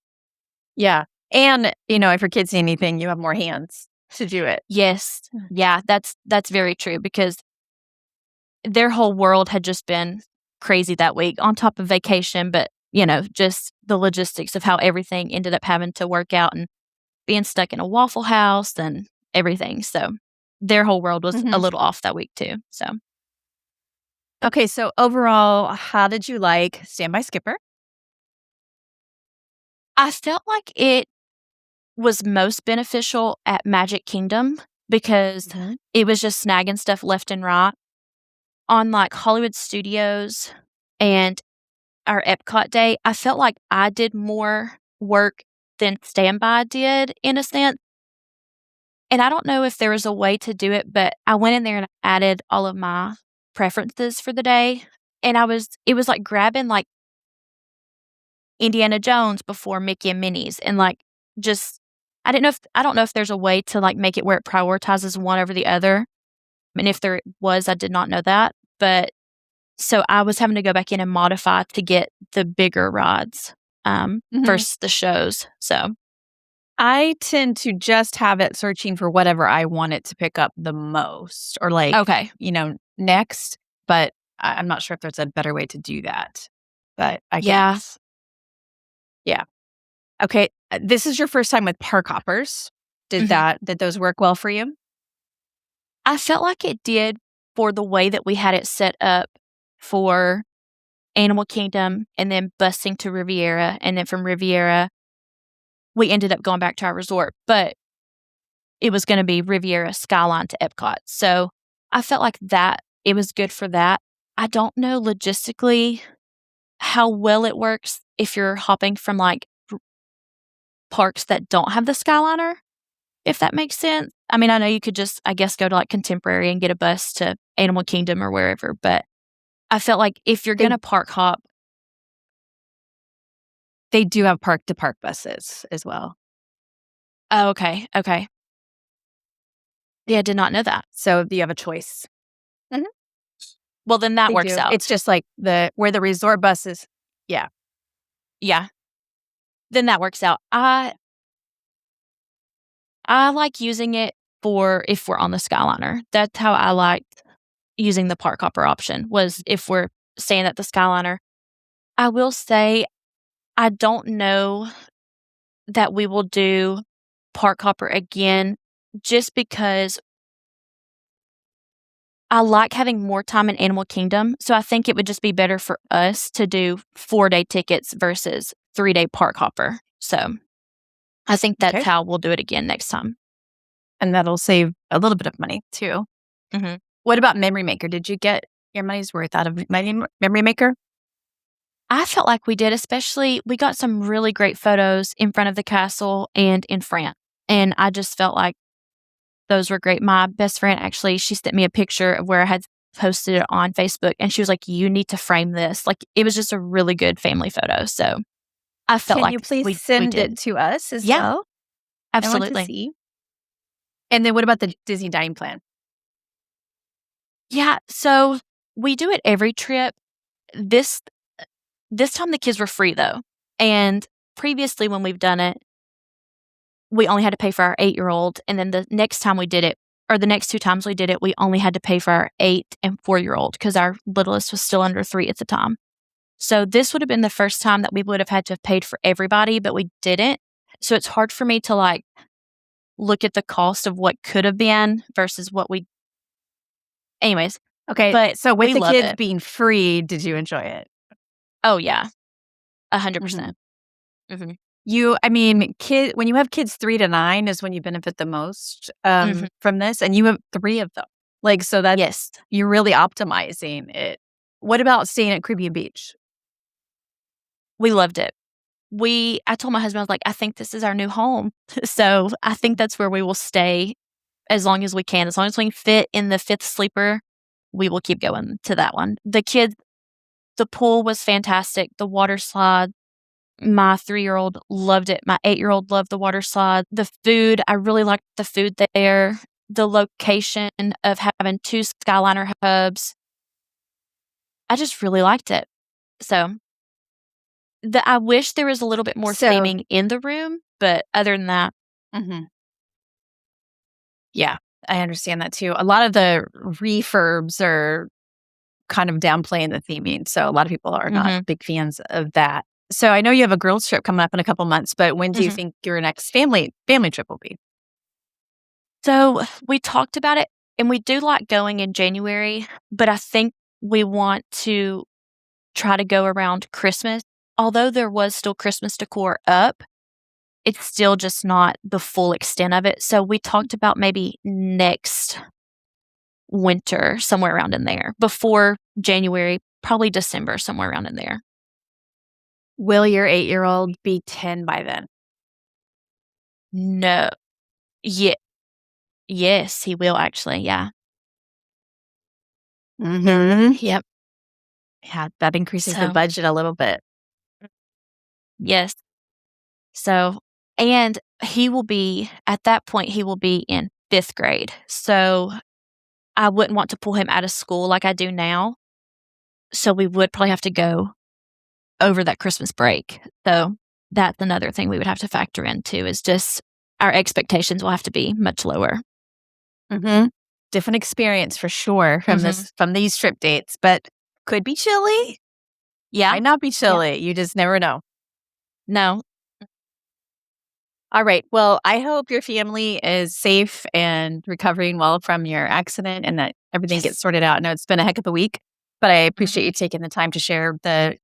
C: Yeah. And, if your kids see anything, you have more hands to do it.
B: yes, yeah, that's very true because their whole world had just been crazy that week on top of vacation, but just the logistics of how everything ended up having to work out and being stuck in a Waffle House and everything. So their whole world was a little off that week too. So
C: Okay, so overall, how did you like Standby Skipper?
B: I felt like it was most beneficial at Magic Kingdom because it was just snagging stuff left and right. On like Hollywood Studios and our Epcot day, I felt like I did more work than Standby did in a sense. And I don't know if there was a way to do it, but I went in there and added all of my preferences for the day. And it was like grabbing like Indiana Jones before Mickey and Minnie's and like just, I don't know if there's a way to like make it where it prioritizes one over the other. And if there was, I did not know that. But so I was having to go back in and modify to get the bigger rides versus the shows. So
C: I tend to just have it searching for whatever I want it to pick up the most or like,
B: okay.
C: Next. But I'm not sure if there's a better way to do that. But I
B: Yeah.
C: guess. Yeah. Okay. This is your first time with park hoppers. Did those work well for you?
B: I felt like it did for the way that we had it set up for Animal Kingdom and then busing to Riviera. And then from Riviera, we ended up going back to our resort, but it was going to be Riviera Skyline to Epcot. So I felt like that it was good for that. I don't know logistically how well it works if you're hopping from like parks that don't have the Skyliner, if that makes sense. I mean, I know you could just, I guess, go to like Contemporary and get a bus to Animal Kingdom or wherever, but I felt like if you're going to park hop,
C: they do have park to park buses as well.
B: Oh, okay. Okay. Yeah, I did not know that.
C: So you have a choice.
B: Well, then that
C: They
B: works
C: do.
B: out.
C: It's just like where the resort buses. Yeah.
B: Yeah. Then that works out. I like using it for if we're on the Skyliner. That's how I liked using the park hopper option was if we're staying at the Skyliner. I will say I don't know that we will do park hopper again just because I like having more time in Animal Kingdom. So I think it would just be better for us to do 4-day tickets versus 3-day park hopper. So I think that's how we'll do it again next time.
C: And that'll save a little bit of money too. What about Memory Maker? Did you get your money's worth out of Memory Maker?
B: I felt like we did, especially we got some really great photos in front of the castle and in France. And I just felt like those were great. My best friend, actually, she sent me a picture of where I had posted it on Facebook. And she was like, you need to frame this. Like, it was just a really good family photo. So I felt like
C: you please send it to us as well?
B: Absolutely.
C: I want to see. And then what about the Disney dining plan?
B: Yeah. So we do it every trip. This time the kids were free though. And previously when we've done it, we only had to pay for our 8-year-old. And then the next time we did it, or the next 2 times we did it, we only had to pay for our 8 and 4-year-old because our littlest was still under 3 at the time. So this would have been the first time that we would have had to have paid for everybody, but we didn't. So it's hard for me to like look at the cost of what could have been versus what we. Anyways.
C: Okay.
B: But
C: so with the kids being free, did you enjoy it?
B: Oh yeah. 100%.
C: When you have kids 3 to 9 is when you benefit the most from this, and you have 3 of them. Like, so that's, you're really optimizing it. What about staying at Caribbean Beach?
B: We loved it. I told my husband, I was like, I think this is our new home. So I think that's where we will stay as long as we can. As long as we can fit in the 5th sleeper, we will keep going to that one. The pool was fantastic. The water slide, My 3-year-old loved it. My 8-year-old loved the water slide. The food, I really liked the food there. The location of having 2 Skyliner hubs, I just really liked it. So, I wish there was a little bit more theming in the room, but other than that.
C: Yeah, I understand that too. A lot of the refurbs are kind of downplaying the theming, so a lot of people are not big fans of that. So I know you have a girls trip coming up in a couple months, but when do you think your next family trip will be?
B: So we talked about it, and we do like going in January, but I think we want to try to go around Christmas. Although there was still Christmas decor up, it's still just not the full extent of it. So we talked about maybe next winter, somewhere around in there, before January, probably December, somewhere around in there.
C: Will your 8-year-old be 10 by then?
B: No. Yes, he will actually, yeah.
C: Yep. Yeah, that increases the budget a little bit.
B: Yes. So, and he will be, at that point, he will be in 5th grade. So I wouldn't want to pull him out of school like I do now. So we would probably have to go over that Christmas break. So that's another thing we would have to factor into, is just our expectations will have to be much lower.
C: Different experience for sure from these trip dates, but could be chilly.
B: Yeah.
C: Might not be chilly. You just never know.
B: No.
C: All right. Well, I hope your family is safe and recovering well from your accident and that everything gets sorted out. I know it's been a heck of a week, but I appreciate you taking the time to share the,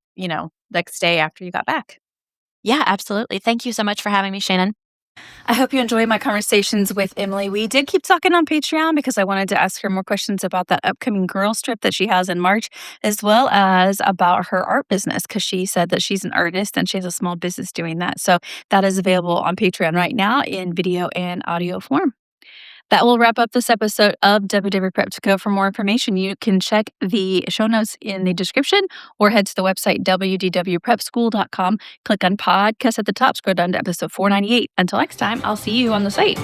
C: next day after you got back.
B: Yeah, absolutely. Thank you so much for having me, Shannon.
A: I hope you enjoy my conversations with Emily. We did keep talking on Patreon because I wanted to ask her more questions about that upcoming girls trip that she has in March, as well as about her art business, because she said that she's an artist and she has a small business doing that. So that is available on Patreon right now in video and audio form. That will wrap up this episode of WDW Prep To Go. For more information, you can check the show notes in the description or head to the website WDWPrepSchool.com. Click on podcast at the top, scroll down to episode 498. Until next time, I'll see you on the site.